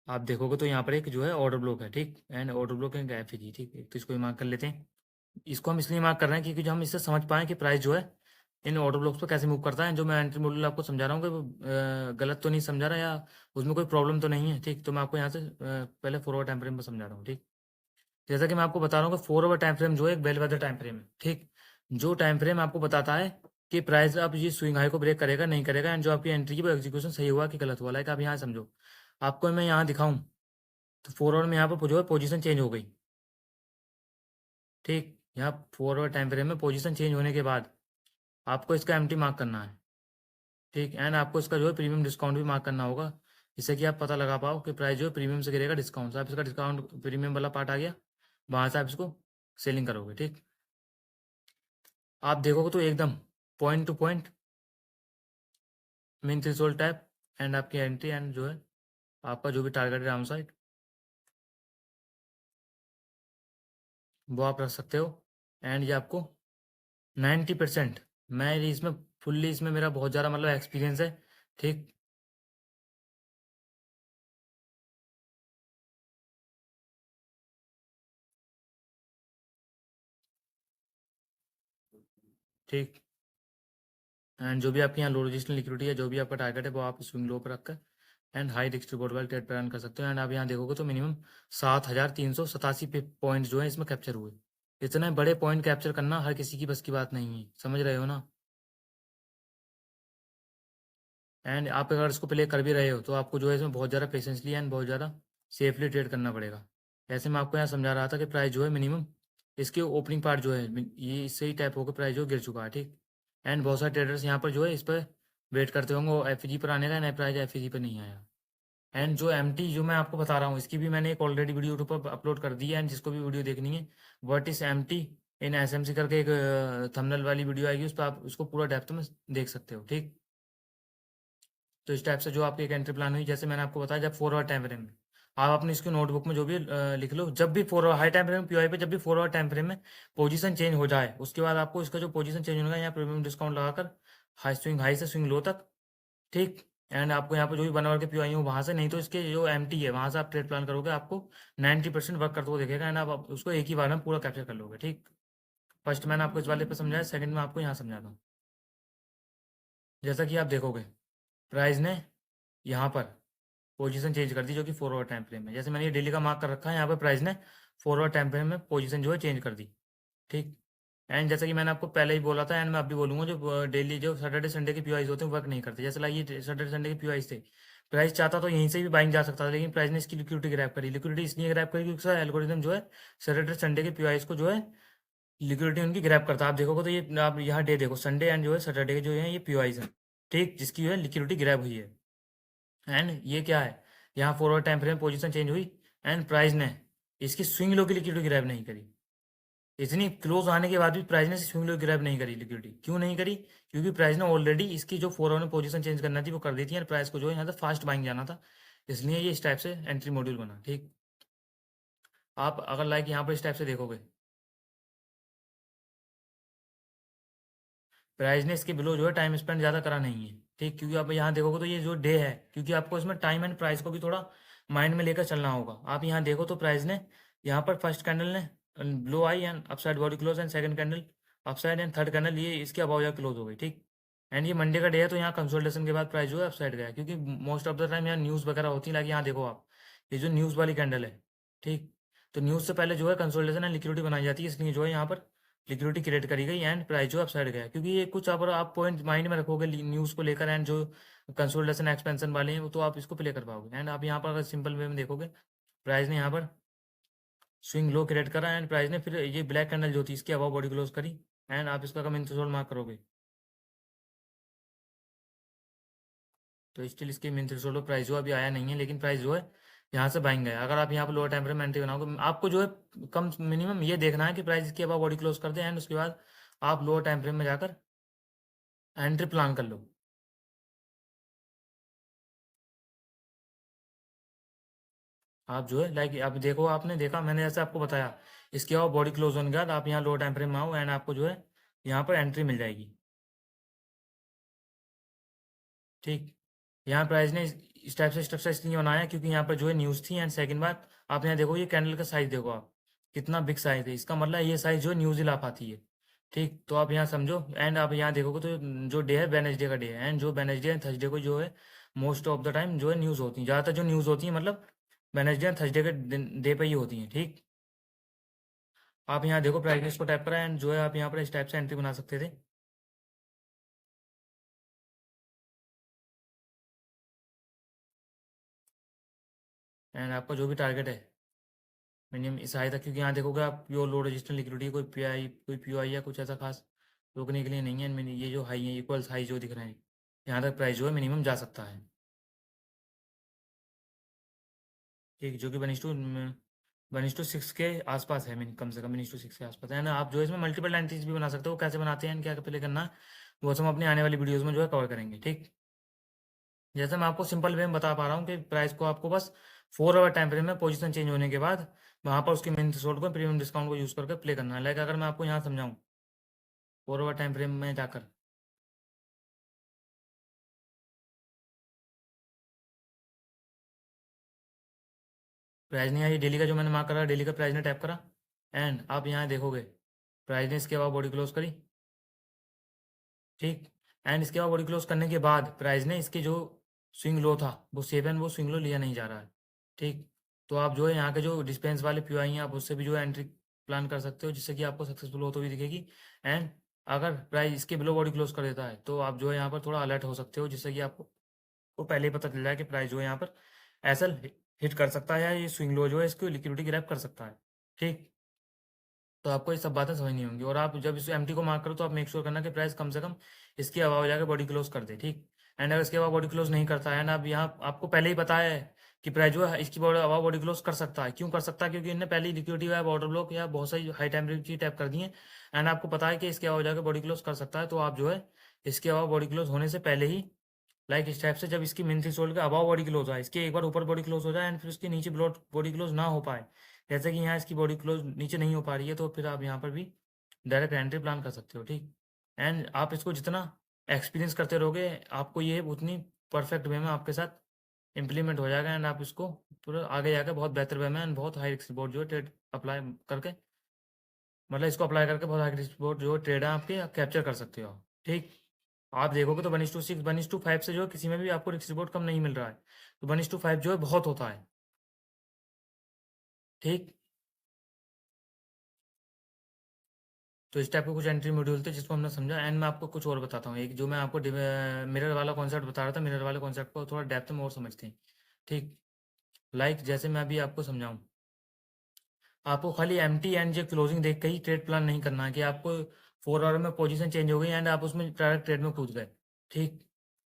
आप देखोगे तो यहाँ पर एक जो है ऑर्डर ब्लॉक है। ठीक, एंड ऑर्डर ब्लॉक है गैप है जी। ठीक है, तो इसको ही मार्क कर लेते हैं। इसको हम इसलिए मार्क कर रहे हैं क्योंकि जो हम इससे समझ पाएँ कि प्राइस जो है इन ऑर्डर ब्लॉक्स पर कैसे मूव करता है। जो मैं एंट्री मॉड्यूल आपको समझा रहा हूँ कि वो गलत तो नहीं समझा रहा या उसमें कोई प्रॉब्लम तो नहीं है। ठीक, तो मैं आपको यहाँ से पहले 4 आवर टाइम फ्रेम पर समझा रहा हूँ। ठीक, जैसा कि मैं आपको बता रहा हूँ कि 4 आवर टाइम फ्रेम जो है एक बेल वेदर टाइम फ्रेम है। ठीक, जो टाइम फ्रेम आपको बताता है कि प्राइस अब ये स्विंग हाई को ब्रेक करेगा नहीं करेगा एंड जो आपकी एंट्री की वो एग्जीक्यूशन सही हुआ कि गलत हुआ। लाइक आप यहाँ समझो, आपको मैं यहाँ दिखाऊं तो 4 आवर में यहाँ पर जो है पोजीशन चेंज हो गई। ठीक, यहाँ 4 आवर टाइम फ्रेम में पोजीशन चेंज होने के बाद आपको इसका एम्प्टी मार्क करना है। ठीक, एंड आपको इसका जो है प्रीमियम डिस्काउंट भी मार्क करना होगा, जिससे कि आप पता लगा पाओ कि प्राइस जो है प्रीमियम से गिरेगा डिस्काउंट से। आप इसका डिस्काउंट प्रीमियम वाला पार्ट आ गया, वहाँ से आप इसको सेलिंग करोगे। ठीक, आप देखोगे तो एकदम point two point mean threshold tap and आपकी एंट्री एंड जो है आपका जो भी टारगेट है डाउन साइड वो आप रख सकते हो। एंड ये आपको 90% मैं इसमें फुल्ली इसमें मेरा बहुत ज़्यादा मतलब एक्सपीरियंस है। ठीक, ठीक, एंड जो भी आपके यहाँ लो रजिस्टर लिक्विडिटी है, जो भी आपका टारगेट है, वो आप स्विंग लो पर रखकर एंड हाई रिस्क रिवॉर्ड वाले ट्रेड प्लान कर सकते हो। एंड आप यहाँ देखोगे तो मिनिमम 7,387 पे पॉइंट जो है इसमें कैप्चर हुए। इतने बड़े पॉइंट कैप्चर करना हर किसी की बस की बात नहीं है, समझ रहे हो ना। एंड आप अगर इसको प्ले कर भी रहे हो तो आपको जो है इसमें बहुत ज़्यादा पेशेंसली एंड बहुत ज़्यादा सेफली ट्रेड करना पड़ेगा। ऐसे मैं आपको यहाँ समझा रहा था कि प्राइस जो है मिनिमम इसके ओपनिंग पार्ट जो है ये इससे ही टाइप होकर प्राइस जो गिर चुका है, ठीक। एंड बहुत सारे ट्रेडर्स यहाँ पर जो है इस पर वेट करते होंगे वो एफ पर आने का, नया प्राइस एफ पर नहीं आया। एंड जो एम जो मैं आपको बता रहा हूँ इसकी भी मैंने एक ऑलरेडी वीडियो यूट्यूब पर अपलोड कर दी है। एंड जिसको भी वीडियो देखनी है, what is M in S M C करके एक थंबनेल वाली वीडियो आएगी, उस पर आप उसको पूरा डेप्थ में देख सकते हो, ठीक। तो इस टाइप से जो आपकी एक एंट्री प्लान हुई, जैसे मैंने आपको बताया, जब 4 आवर टाइम फ्रेम में आप अपनी इसकी नोटबुक में जो भी लिख लो, जब भी 4 hour high time frame POI पे जब भी 4 आवर टाइम फ्रेम में पोजीशन चेंज हो जाए, उसके बाद आपको इसका जो पोजीशन चेंज होगा यहाँ प्रीमियम डिस्काउंट लगाकर हाई से स्विंग लो तक, ठीक। एंड आपको यहाँ पर जो भी 1 आवर के पीओआई हो वहाँ से, नहीं तो इसके जो एम है वहाँ से आप ट्रेड प्लान करोगे, आपको 90% वर्क करते हुए दिखेगा। एंड आप उसको एक ही बार में पूरा कैप्चर कर लोगे, ठीक। फर्स्ट मैंने आपको इस वाले पे समझाया, सेकंड में आपको यहाँ समझाता हूँ। जैसा कि आप देखोगे प्राइस ने यहाँ पर पोजीशन चेंज कर दी, जो कि 4 आवर टाइम फ्रेम में, जैसे मैंने ये डेली का मार्क कर रखा है, यहाँ पर प्राइस ने 4 आवर टाइम फ्रेम में पोजीशन जो है चेंज कर दी, ठीक। एंड जैसा कि मैंने आपको पहले ही बोला था, एंड मैं अभी बोलूंगा, जो डेली जो सैटरडे संडे के पीआईज होते हैं वर्क नहीं करते। जैसे लाइक ये सैटरडे संडे के पीआईज थे, प्राइस चाहता तो यहीं से भी बाइंग जा सकता था, लेकिन प्राइस ने इसकी लिक्विडिटी ग्रैब करी। लिक्विडिटी इसलिए ग्रैब करी क्योंकि सर एल्गोरिथम जो है सैटरडे संडे के पीआईज को जो है लिक्विडिटी उनकी ग्रैब करता है। आप देखोगे तो ये आप यहाँ डे देखो, संडे एंड जो है सैटरडे के जो है ये पीआईज है, ठीक, जिसकी जो है लिक्विडिटी ग्रैब हुई है। एंड ये क्या है, यहाँ forward time frame position change हुई एंड प्राइस ने इसकी स्विंग लो की लिक्विडिटी ग्रैब नहीं करी। इतनी क्लोज आने के बाद भी प्राइस ने स्विंग लो ग्रैब नहीं करी लिक्विडिटी। क्यों नहीं करी? क्योंकि प्राइस ने ऑलरेडी इसकी जो 4 आवर में पोजीशन चेंज करना थी वो कर दी थी, और प्राइस को जो है यहाँ से फास्ट बाइंग जाना था, इसलिए ये इस टाइप से एंट्री मॉड्यूल बना, ठीक। आप अगर लाइक यहाँ पर इस टाइप से देखोगे, प्राइस ने इसके बिलो जो है टाइम स्पेंड ज़्यादा करा नहीं है, ठीक। क्योंकि आप यहाँ देखोगे तो ये जो डे है, क्योंकि आपको इसमें टाइम एंड प्राइस को भी थोड़ा माइंड में लेकर चलना होगा। आप यहाँ देखो तो प्राइस ने यहाँ पर फर्स्ट कैंडल ने लो आई and upside body close, and second candle upside, and third candle ये इसके अबाउ जा क्लोज हो गई, ठीक। एंड ये मंडे का डे है, तो यहाँ कंसोलिडेशन के बाद प्राइस जो है अपसाइड गया, क्योंकि मोस्ट ऑफ द टाइम यहाँ न्यूज़ वगैरह होती है। लाइक यहाँ देखो आप, ये जो न्यूज़ वाली कैंडल है, ठीक, तो न्यूज़ से पहले जो है कंसोलिडेशन एंड लिक्विडिटी बनाई जाती है, इसलिए जो है यहाँ पर लिक्विडिटी क्रिएट करी गई एंड प्राइस जो अपसाइड गया। क्योंकि ये कुछ अगर आप पॉइंट माइंड में रखोगे न्यूज़ को लेकर, एंड जो कंसोलिडेशन एक्सपेंशन वाले हैं वो तो आप इसको प्ले कर पाओगे। एंड आप यहाँ पर अगर सिंपल वे में देखोगे, प्राइस ने यहाँ पर स्विंग लो क्रिएट करा एंड प्राइस ने फिर ये ब्लैक कैंडल जो थी इसके अबाव बॉडी क्लोज करी। एंड आप इसका कम इंतजार मार्क करोगे तो स्टिल इसके मेन थ्रेशोल्ड प्राइस जो अभी आया नहीं है, लेकिन प्राइस जो है यहाँ से बाइंग गया। अगर आप यहाँ पर लोअर टाइम फ्रेम एंट्री बनाओगे, आपको जो है कम मिनिमम ये देखना है कि प्राइस इसके अबाव बॉडी क्लोज कर दे, एंड उसके बाद आप लोअर टाइम फ्रेम में जाकर एंट्री प्लान कर लो। आप जो है लाइक आप देखो, आपने देखा, मैंने जैसे आपको बताया, इसके अलावा बॉडी क्लोज होने के बाद आप यहाँ लो टाइम फ्रेम में आओ एंड आपको जो है यहाँ पर एंट्री मिल जाएगी, ठीक। यहाँ प्राइस ने इस टाइप से स्ट्रक्चर इसलिए बनाया क्योंकि यहाँ पर जो है न्यूज़ थी। एंड सेकंड बात, आप यहाँ देखो ये कैंडल का साइज देखो आप, कितना बिग साइज है, इसका मतलब ये साइज जो है न्यूज़ ही ला पाती है, ठीक। तो आप यहाँ समझो, एंड आप यहाँ देखोगे तो जो डे है वेडनेसडे का डे है, एंड जो वेडनेसडे एंड थर्सडे को जो है मोस्ट ऑफ द टाइम जो है न्यूज़ होती है, ज़्यादातर जो न्यूज़ होती है मतलब वेडनेसडे एंड थर्सडे के डे पे ही होती हैं, ठीक। आप यहाँ देखो प्राइस को टैप करा एंड जो है आप यहाँ पर इस टाइप से एंट्री बना सकते थे। एंड आपका जो भी टारगेट है मिनिमम इस हाई तक, क्योंकि यहाँ देखोगे आप प्योर लो रजिस्टर लिक्विडिटी, कोई पीआई या कुछ ऐसा खास रोकने के लिए नहीं है। ये जो हाई है इक्वल्स हाई जो दिख रहे हैं, यहाँ तक प्राइस जो है मिनिमम जा सकता है, ठीक। जो कि 1:6 के आसपास है, मिन कम से कम 1:6 के आसपास है ना। आप जो है इसमें मल्टीपल एंट्रीज भी बना सकते हो, कैसे बनाते हैं क्या प्ले करना है वो सब हम अपनी आने वाली वीडियोज़ में जो है कवर करेंगे, ठीक। जैसे मैं आपको सिंपल वे में बता पा रहा हूँ कि प्राइस को आपको बस 4 आवर टाइम फ्रेम में पोजीशन चेंज होने के बाद वहाँ पर उसके मेन थ्रेशोल्ड को प्रीमियम डिस्काउंट को यूज़ करके प्ले करना है। लाइक अगर मैं आपको यहाँ समझाऊँ 4 आवर टाइम फ्रेम में जाकर, प्राइस ने यहाँ डेली का जो मैंने मार्क करा, डेली का प्राइस ने टैप करा एंड आप यहाँ देखोगे प्राइस ने इसके बाद बॉडी क्लोज करी, ठीक। एंड इसके बाद बॉडी क्लोज करने के बाद प्राइस ने इसके जो स्विंग लो था वो सेव एंड वो स्विंग लो लिया नहीं जा रहा है। ठीक, तो आप जो है यहाँ के जो डिस्पेंस वाले पीओआई हैं आप उससे भी जो है एंट्री प्लान कर सकते हो, जिससे कि आपको सक्सेसफुल होते हुए दिखेगी। एंड अगर प्राइस इसके बिलो बॉडी क्लोज कर देता है तो आप जो है यहाँ पर थोड़ा अलर्ट हो सकते हो, जिससे कि आपको वो पहले ही पता चल जाए कि प्राइस जो है यहाँ पर एसएल हिट कर सकता है या ये स्विंग लो जो है इसको लिक्विडिटी ग्रैब कर सकता है। ठीक, तो आपको ये सब बातें समझनी होंगी, और आप जब इस एमटी को मार्क करो तो आप मेक श्योर करना कि प्राइस कम से कम इसके अभाव जाकर बॉडी क्लोज कर दे। ठीक, एंड अगर इसके अभाव बॉडी क्लोज नहीं करता है एंड आप यहाँ आपको पहले ही पता है कि प्राइस जो है इसकी अभाव बॉडी क्लोज कर सकता है, क्यों कर सकता है, क्योंकि इन्होंने पहले ही लिक्विडिटी या ऑर्डर ब्लॉक या बहुत सारी हाई टाइम की टैप कर दी है एंड आपको पता है कि इसके अभाव जाकर बॉडी क्लोज कर सकता है। तो आप जो है इसके अभाव बॉडी क्लोज होने से पहले ही लाइक इस टाइप से जब इसकी मिन थ्रेशोल्ड के अबाव बॉडी क्लोज आए, इसके एक बार ऊपर बॉडी क्लोज हो जाए एंड फिर उसके नीचे बॉडी क्लोज ना हो पाए, जैसे कि यहाँ इसकी बॉडी क्लोज नीचे नहीं हो पा रही है, तो फिर आप यहाँ पर भी डायरेक्ट एंट्री प्लान कर सकते हो। ठीक, एंड आप इसको जितना एक्सपीरियंस करते रहोगे आपको ये उतनी परफेक्ट वे में आपके साथ इम्प्लीमेंट हो जाएगा एंड आप इसको पूरा आगे जाकर बहुत बेहतर वे में एंड बहुत हाई रिस्क बोर्ड जो है ट्रेड अप्लाई करके, मतलब इसको अप्लाई करके बहुत हाई रिस्क बोर्ड जो ट्रेड है आपके कैप्चर कर सकते हो। ठीक, आप देखोगे तो 1:6 1:5 से जो है किसी में भी आपको रिस्क रिवॉर्ड कम नहीं मिल रहा है, तो 1:5 जो है बहुत होता है। ठीक, तो इस टाइप के कुछ एंट्री मॉड्यूल थे जिसको हमने समझा एंड मैं आपको कुछ और बताता हूँ। एक जो मैं आपको मिरर वाला कॉन्सेप्ट बता रहा था, मिरर वाले कॉन्सेप्ट को थोड़ा डेप्थ में और समझते हैं। ठीक, लाइक जैसे मैं अभी आपको समझाऊँ, आपको खाली एम्प्टी एंड जो क्लोजिंग देख के ही ट्रेड प्लान नहीं करना है कि आपको 4 आवर में पोजीशन चेंज हो गई एंड आप उसमें डायरेक्ट ट्रेड में कूद गए। ठीक,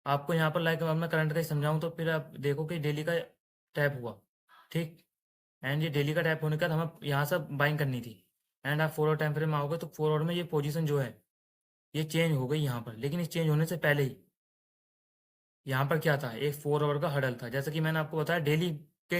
आपको यहाँ पर लाइक मैं करंट का ही समझाऊँ तो फिर आप देखो कि डेली का टैप हुआ। ठीक, एंड ये डेली का टैप होने के बाद हमें यहाँ से बाइंग करनी थी एंड आप 4 आवर टाइम फ्रेम में आओगे तो 4 आवर में ये पोजीशन जो है ये चेंज हो गई यहाँ पर, लेकिन इस चेंज होने से पहले ही यहाँ पर क्या था, एक 4 आवर का हडल था, जैसे कि मैंने आपको बताया डेली के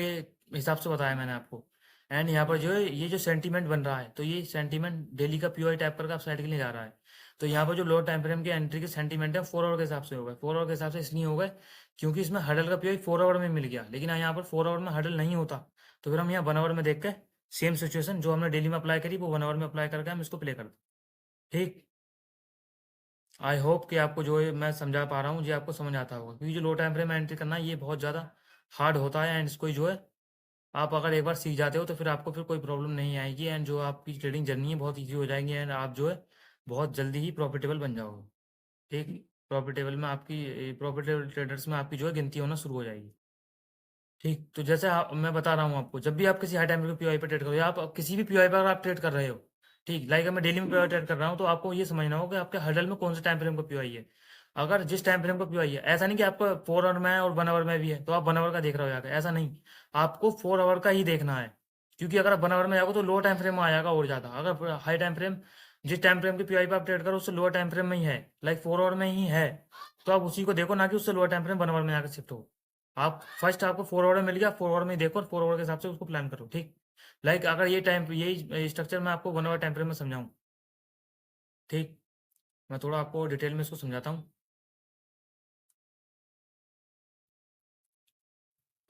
हिसाब से बताया मैंने आपको। एंड यहाँ पर जो है ये जो सेंटीमेंट बन रहा है, तो ये सेंटीमेंट डेली का पीओआई टाइप करके आप साइड के लिए जा रहा है। तो यहाँ पर जो लोअर टाइम फ्रेम के एंट्री के सेंटीमेंट है 4 आवर के हिसाब से हो गए। 4 आवर के हिसाब से इसलिए हो गए क्योंकि इसमें हडल का पीओआई 4 आवर में मिल गया, लेकिन यहाँ पर 4 आवर में हडल नहीं होता, तो फिर हम यहाँ 1 आवर में देख के सेम सिचुएशन जो हमने डेली में अप्लाई करी वो 1 आवर में अप्लाई करके हम इसको प्ले करते। ठीक, आई होप कि आपको जो है मैं समझा पा रहा हूँ जी, आपको समझ आता होगा, क्योंकि जो लो टाइम फ्रेम में एंट्री करना है ये बहुत ज़्यादा हार्ड होता है एंड इसको जो है आप अगर एक बार सीख जाते हो तो फिर आपको फिर कोई प्रॉब्लम नहीं आएगी एंड जो आपकी ट्रेडिंग जर्नी है बहुत ईजी हो जाएगी एंड आप जो है बहुत जल्दी ही प्रॉफिटेबल बन जाओगे। ठीक, प्रॉफिटेबल ट्रेडर्स में आपकी जो है गिनती होना शुरू हो जाएगी। ठीक, तो जैसे मैं बता रहा हूँ आपको, जब भी आप किसी हाई टाइम फ्रेम पीओआई पर ट्रेड करो या आप किसी भी पीओआई पर आप ट्रेड कर रहे हो, ठीक, लाइक मैं डेली में पीओआई ट्रेड कर रहा हूँ, तो आपको ये समझना होगा कि आपके हडल में कौन से टाइम फ्रेम का पीओआई है। अगर जिस टाइम फ्रेम का पीओआई है, ऐसा नहीं कि आपको 4 आवर में है और 1 आवर में भी है तो आप 1 आवर का देख रहे हो जाकर, ऐसा नहीं, आपको 4 आवर का ही देखना है, क्योंकि अगर आप 1 आवर में जाओगे तो लो टाइम फ्रेम में आ जाएगा और ज़्यादा। अगर हाई टाइम फ्रेम जिस टाइम फ्रेम के पीओआई पर आप ट्रेड करो उससे लोअर टाइम फ्रेम में ही है, लाइक 4 आवर में ही है, तो आप उसी को देखो, ना कि उससे लोअर टाइम फ्रेम 1 आवर में जाकर शिफ्ट हो। आप फर्स्ट आपको 4 आवर मिल गया, 4 आवर में देखो और 4 आवर के हिसाब से उसको प्लान करो। ठीक, लाइक अगर ये टाइम यही स्ट्रक्चर मैं आपको 1 आवर टाइम फ्रेम में समझाऊँ, ठीक, मैं थोड़ा आपको डिटेल में इसको समझाता हूँ।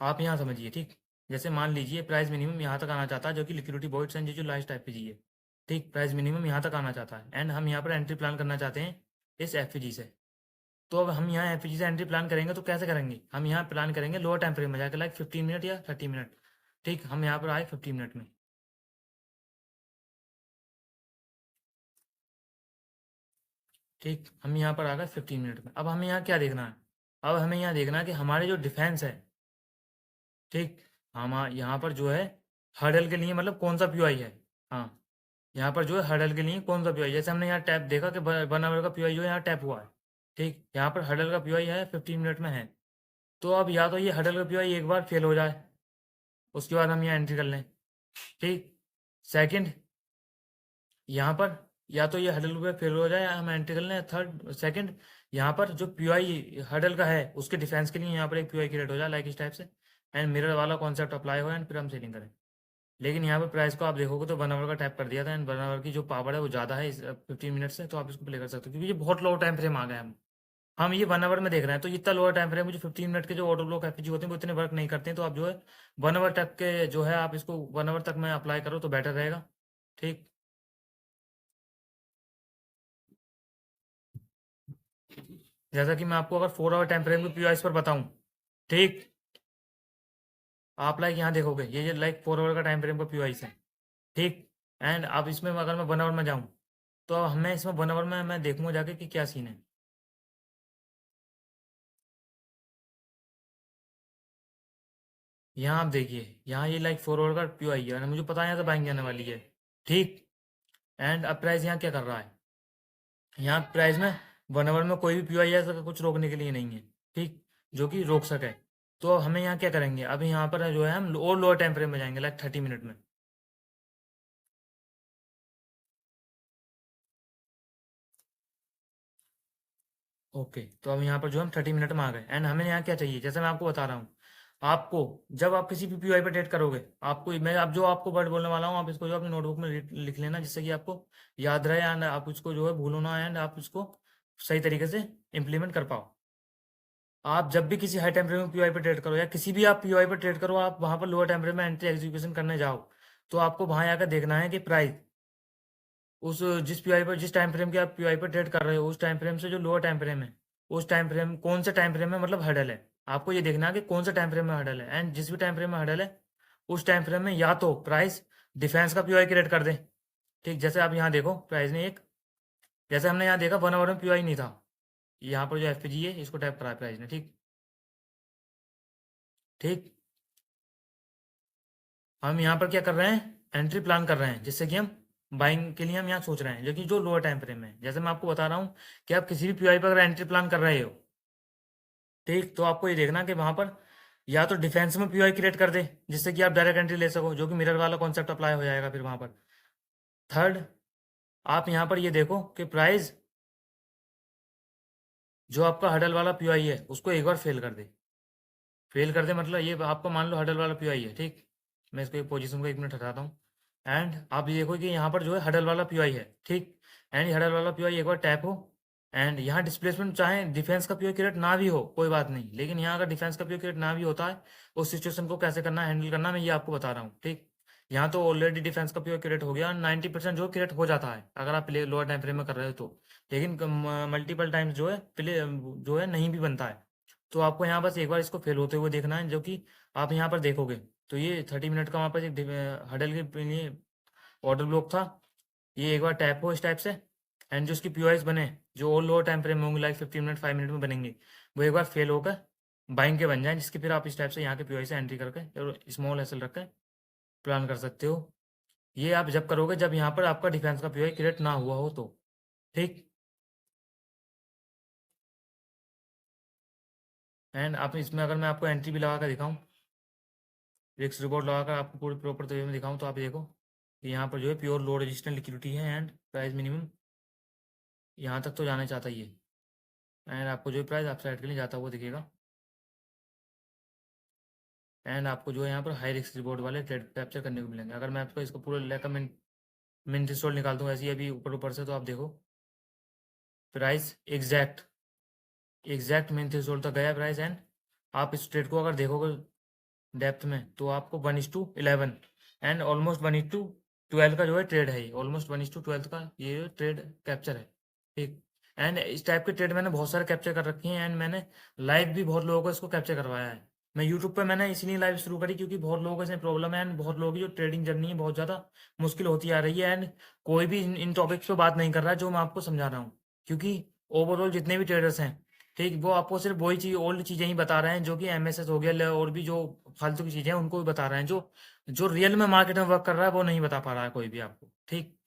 आप यहाँ समझिए। ठीक, जैसे मान लीजिए प्राइस मिनिमम यहाँ तक आना चाहता है, जो कि लिक्विडिटी वॉइड्स एंड जो लास्ट टाइप की है। ठीक, प्राइस मिनिमम यहाँ तक आना चाहता है एंड हम यहाँ पर एंट्री प्लान करना चाहते हैं इस एफ से। तो अब हम यहाँ एफ से एंट्री प्लान करेंगे तो कैसे करेंगे, हम यहाँ प्लान करेंगे लोअर टाइम फ्रेम में जाकर, लाइक 15 मिनट या 30 मिनट। ठीक, हम यहाँ पर आए 15 मिनट में। ठीक, हम यहाँ पर आ गए 15 मिनट में। अब हमें यहाँ क्या देखना है, अब हमें यहाँ देखना है कि हमारे जो डिफेंस है, ठीक, हम यहाँ पर जो है हर्डल के लिए मतलब कौन सा पीओआई है। हाँ, यहाँ पर जो है हर्डल के लिए कौन सा पीओआई, जैसे हमने यहाँ टैप देखा कि 1 आवर का पीओआई जो है यहाँ टैप हुआ है। ठीक, यहाँ पर हर्डल का पीओआई है 15 मिनट में है, तो अब या तो ये हर्डल का पीओआई एक बार फेल हो जाए, उसके बाद हम यहाँ एंट्री कर लें। ठीक, सेकंड, यहाँ पर या तो ये हडल पे फेल हो जाए या हम एंट्री कर लें। थर्ड सेकंड, यहाँ पर जो पीआई हडल का है उसके डिफेंस के लिए यहाँ पर एक पीआई क्रिएट हो जाए लाइक इस टाइप से, एंड मिरर वाला कॉन्सेप्ट अप्लाई हो एंड फिर हम सेलिंग करें। लेकिन यहाँ पर प्राइस को आप देखोगे तो 1 आवर का टैप कर दिया था एंड 1 आवर की जो पावर है वो ज़्यादा है इस 15 मिनट से, तो आप इसको प्ले कर सकते हो क्योंकि ये बहुत लो टाइम फ्रेम आ गया है। हम ये 1 आवर में देख रहे हैं, तो इतना लोअर टाइम फ्रेम में जो 15 मिनट के जो ऑटो ब्लॉक एफपीजी होते हैं वो इतने वर्क नहीं करते हैं, तो आप जो है 1 आवर तक के जो है आप इसको 1 आवर तक में अप्लाई करो तो बेटर रहेगा। ठीक, जैसा कि मैं आपको अगर 4 आवर टाइम फ्रेम के पीओआईस पर बताऊं, ठीक, आप लाइक यहाँ देखोगे ये लाइक 4 आवर का टाइम फ्रेम का पीओआईस है, ठीक। एंड अब इसमें अगर मैं 1 आवर में जाऊँ, तो हमें इसमें 1 आवर में मैं देखूंगा जाके कि क्या सीन है। यहाँ आप देखिए, यहाँ ये लाइक 4 आवर का पीओआई है, मुझे पता है यहाँ से बाइंग जाने वाली है, ठीक। एंड अब प्राइस यहाँ क्या कर रहा है, यहाँ प्राइस में 1 आवर में कोई भी पीओआई ऐसा कुछ रोकने के लिए नहीं है, ठीक, जो कि रोक सके। तो हमें यहाँ क्या करेंगे, अभी यहाँ पर जो है हम और लोअर टाइम फ्रेम में जाएंगे लाइक 30 मिनट में। ओके, तो अब यहाँ पर जो हम 30 मिनट में आ गए एंड हमें यहाँ क्या चाहिए, जैसे मैं आपको बता रहा हूँ, आपको जब आप किसी भी पीओआई पर ट्रेड करोगे, आपको मैं अब जो आपको वर्ड बोलने वाला हूँ, आप इसको जो अपनी नोटबुक में लिख लेना, जिससे कि आपको याद रहे एंड आप इसको जो है भूलो ना एंड आप इसको सही तरीके से इम्प्लीमेंट कर पाओ। आप जब भी किसी हाई टाइम फ्रेम में पीओआई पर ट्रेड करो या किसी भी आप पीओआई पर ट्रेड करो, आप वहां पर लोअर टाइम फ्रेम में एंट्री एग्जीक्यूशन करने जाओ, तो आपको वहां आकर देखना है कि प्राइस उस जिस पीआई पर जिस टाइम फ्रेम के आप पीआई पर ट्रेड कर रहे हो, उस टाइम फ्रेम से जो लोअर टाइम फ्रेम है, उस टाइम फ्रेम कौन से टाइम फ्रेम में मतलब हडल है, आपको ये देखना है कि कौन से टाइम फ्रेम में हडल है। एंड जिस भी टाइम फ्रेम में हडल है, उस टाइम फ्रेम में या तो प्राइस डिफेंस का पीआई क्रिएट कर दे, ठीक। जैसे आप यहाँ देखो प्राइस ने एक, जैसे हमने यहाँ देखा 1 आवर में पीआई नहीं था, यहाँ पर जो एफपीजी है इसको टैप करा है प्राइस ने, ठीक, ठीक। हम यहाँ पर क्या कर रहे हैं, एंट्री प्लान कर रहे हैं, जिससे कि हम बाइंग के लिए हम यहाँ सोच रहे हैं, जो कि जो लोअर टाइम फ्रेम है। जैसे मैं आपको बता रहा हूँ कि आप किसी भी पीआई पर अगर एंट्री प्लान कर रहे हो, ठीक, तो आपको ये देखना कि वहां पर या तो डिफेंस में पीओआई क्रिएट कर दे, जिससे कि आप डायरेक्ट एंट्री ले सको, जो कि मिरर वाला कॉन्सेप्ट अप्लाई हो जाएगा फिर वहां पर। थर्ड, आप यहाँ पर ये देखो कि प्राइस जो आपका हडल वाला पीओआई है उसको एक बार फेल कर दे। फेल कर दे मतलब ये आपको मान लो हडल वाला पीओआई है, ठीक। मैं इसको पोजीशन को 1 मिनट हटाता हूँ। एंड आप ये देखो कि यहाँ पर जो है हडल वाला पीओआई है, ठीक। एंड ये हडल वाला पीओआई एक बार टैप हो, एंड यहाँ डिस्प्लेसमेंट चाहे डिफेंस का पीओआई क्रिएट ना भी हो कोई बात नहीं, लेकिन यहाँ अगर डिफेंस का पीओआई क्रिएट ना भी होता है, उस सिचुएशन को कैसे करना हैंडल करना मैं ये आपको बता रहा हूँ, ठीक। यहाँ तो ऑलरेडी डिफेंस का पीओआई क्रिएट हो गया, 90% जो क्रिएट हो जाता है अगर आप प्ले लोअर टाइम फ्रेम में कर रहे हो तो, लेकिन मल्टीपल टाइम्स जो है प्ले जो है नहीं भी बनता है। तो आपको यहाँ बस एक बार इसको फेल होते हुए देखना है, जो कि आप यहाँ पर देखोगे तो ये 30 मिनट का वहाँ पर एक हडल के लिए ऑर्डर ब्लॉक था, ये एक बार टैप हो इस टाइप से, एंड जो उसकी पीओएस बने जो और लोअर टाइम फ्रेम में होंगे लाइक 15 मिनट 5 मिनट में बनेंगे, वो एक बार फेल होकर बाइंग के बन जाए, जिसके फिर आप इस टाइप से यहाँ के पीओएस से एंट्री करके और स्मॉल एसएल रख के प्लान कर सकते हो। ये आप जब करोगे जब यहाँ पर आपका डिफेंस का पीओआई क्रिएट ना हुआ हो तो, ठीक। एंड आप इसमें अगर मैं आपको एंट्री भी लगा कर दिखाऊँ, रिक्स रिवॉर्ड लगाकर आपको पूरे प्रॉपर तरीके में दिखाऊँ, तो आप देखो कि यहाँ पर जो है प्योर लो रेजिस्टेंट लिक्विडिटी है एंड प्राइस मिनिमम यहाँ तक तो जाना चाहता ही है, एंड आपको जो प्राइस आप साइड के लिए जाता हुआ दिखेगा। एंड आपको जो है यहाँ पर हाई रिस्क रिवॉर्ड वाले ट्रेड कैप्चर करने को मिलेंगे। अगर मैं आपको इसको पूरा लेकर मिनट रिसोल्ट निकाल दूँ ऐसे ही अभी ऊपर ऊपर से, तो आप देखो प्राइस एग्जैक्ट मिनट रिसोल्ट तक गया प्राइस। एंड आप इस ट्रेड को अगर देखोगे डेप्थ में, तो आपको 1:11 एंड ऑलमोस्ट 1:12 का जो है ट्रेड है, ये ऑलमोस्ट 1:12 का ये ट्रेड कैप्चर है, ठीक। एंड इस टाइप के ट्रेड मैंने बहुत सारे कैप्चर कर रखे हैं, एंड मैंने लाइव भी बहुत लोगों को इसको कैप्चर करवाया है। मैं यूट्यूब पे मैंने इसलिए लाइव शुरू करी क्योंकि बहुत लोगों को इसमें प्रॉब्लम है, एंड बहुत लोगों की जो ट्रेडिंग जर्नी है बहुत ज़्यादा मुश्किल होती आ रही है, एंड कोई भी इन टॉपिक्स पे बात नहीं कर रहा है जो मैं आपको समझा रहा हूँ, क्योंकि ओवरऑल जितने भी ट्रेडर्स हैं, ठीक, वो आपको सिर्फ वही चीज ओल्ड चीजें ही बता रहे हैं, जो कि एमएसएस हो गया और भी जो फालतू की चीजें हैं उनको भी बता रहे हैं, जो जो रियल में मार्केट में वर्क कर रहा है वो नहीं बता पा रहा है कोई भी आपको, ठीक।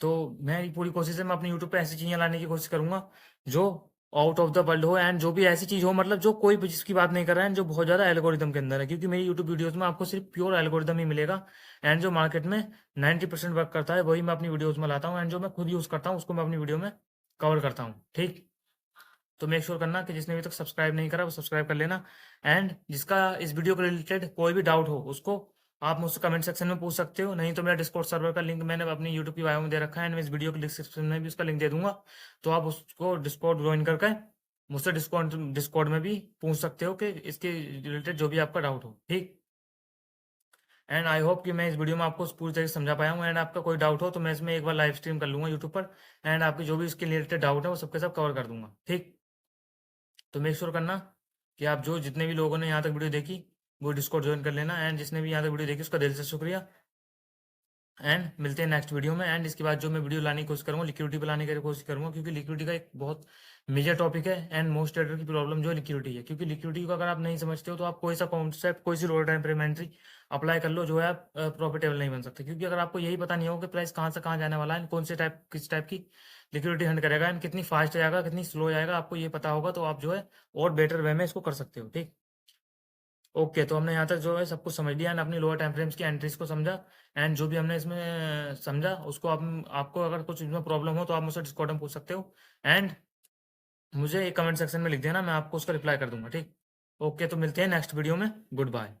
तो मैं पूरी कोशिश है मैं अपने यूट्यूब पे ऐसी चीजें लाने की कोशिश करूंगा जो आउट ऑफ द वर्ल्ड हो, एंड जो भी ऐसी चीज हो मतलब जो कोई भी जिसकी बात नहीं कर रहा है, जो बहुत ज्यादा एल्गोरिदम के अंदर है, क्योंकि मेरी यूट्यूब वीडियोस में आपको सिर्फ प्योर एल्गोरिदम ही मिलेगा, एंड जो मार्केट में 90% वर्क करता है वही मैं अपनी वीडियोज में लाता हूँ, एंड जो मैं खुद यूज करता हूँ उसको मैं अपनी वीडियो में कवर करता हूँ, ठीक। तो मेक श्योर करना कि जिसने अभी तक सब्सक्राइब नहीं करा वो सब्सक्राइब कर लेना। एंड जिसका इस वीडियो के रिलेटेड कोई भी डाउट हो उसको आप मुझसे कमेंट सेक्शन में पूछ सकते हो, नहीं तो मेरा डिस्कॉर्ड सर्वर का लिंक मैंने अपनी यूट्यूब की बायो में दे रखा है, एंड मैं इस वीडियो के डिस्क्रिप्शन में भी उसका लिंक दे दूंगा, तो आप उसको डिस्कॉर्ड ज्वाइन करके मुझसे डिस्कॉर्ड डिस्कॉर्ड में भी पूछ सकते हो कि इसके रिलेटेड जो भी आपका डाउट हो, ठीक। एंड आई होप कि मैं इस वीडियो में आपको पूरी तरीके से समझा पाया हूँ, एंड आपका कोई डाउट हो तो मैं इसमें एक बार लाइव स्ट्रीम कर लूंगा यूट्यूब पर, एंड आपके जो भी इसके रिलेटेड डाउट है वो सबके सब कवर कर दूंगा, ठीक। तो मेक श्योर करना कि आप जो जितने भी लोगों ने यहाँ तक वीडियो देखी वो डिस्कॉर्ड ज्वाइन कर लेना, एंड जिसने भी यहाँ तक वीडियो देखी उसका दिल से शुक्रिया। एंड मिलते हैं नेक्स्ट वीडियो में। एंड इसके बाद जो मैं वीडियो लाने की कोशिश करूँगा, लिक्विडिटी पर लाने की कोशिश करूँगा, क्योंकि लिक्विडिटी का एक बहुत मेजर टॉपिक है एंड मोस्ट ट्रेडर की प्रॉब्लम जो है लिक्विडिटी है। क्योंकि लिक्विडिटी को अगर आप नहीं समझते हो तो आप कोई सा कॉन्सेप्ट, कोई सी lower time frame entry apply कर लो, जो है आप प्रॉफिटेबल नहीं बन सकते। क्योंकि अगर आपको यही पता नहीं होगा कि प्राइस कहाँ से कहाँ जाने वाला है, कौन से टाइप किस टाइप की लिक्विडिटी हंड करेगा, एंड कितनी फास्ट जाएगा कितनी स्लो जाएगा, आपको ये पता होगा तो आप जो है और बेटर वे में इसको कर सकते हो। ठीक, ओके। तो हमने यहाँ तक जो है सब कुछ समझ लिया एंड अपनी लोअर टाइम फ्रेम्स की एंट्रीज को समझा, एंड जो भी हमने इसमें समझा उसको आप, आपको अगर कुछ इसमें प्रॉब्लम हो तो आप मुझसे डिस्कॉर्ड में पूछ सकते हो, एंड मुझे एक कमेंट सेक्शन में लिख देना, मैं आपको उसका रिप्लाई कर दूंगा। ठीक, ओके। तो मिलते हैं नेक्स्ट वीडियो में। Good bye.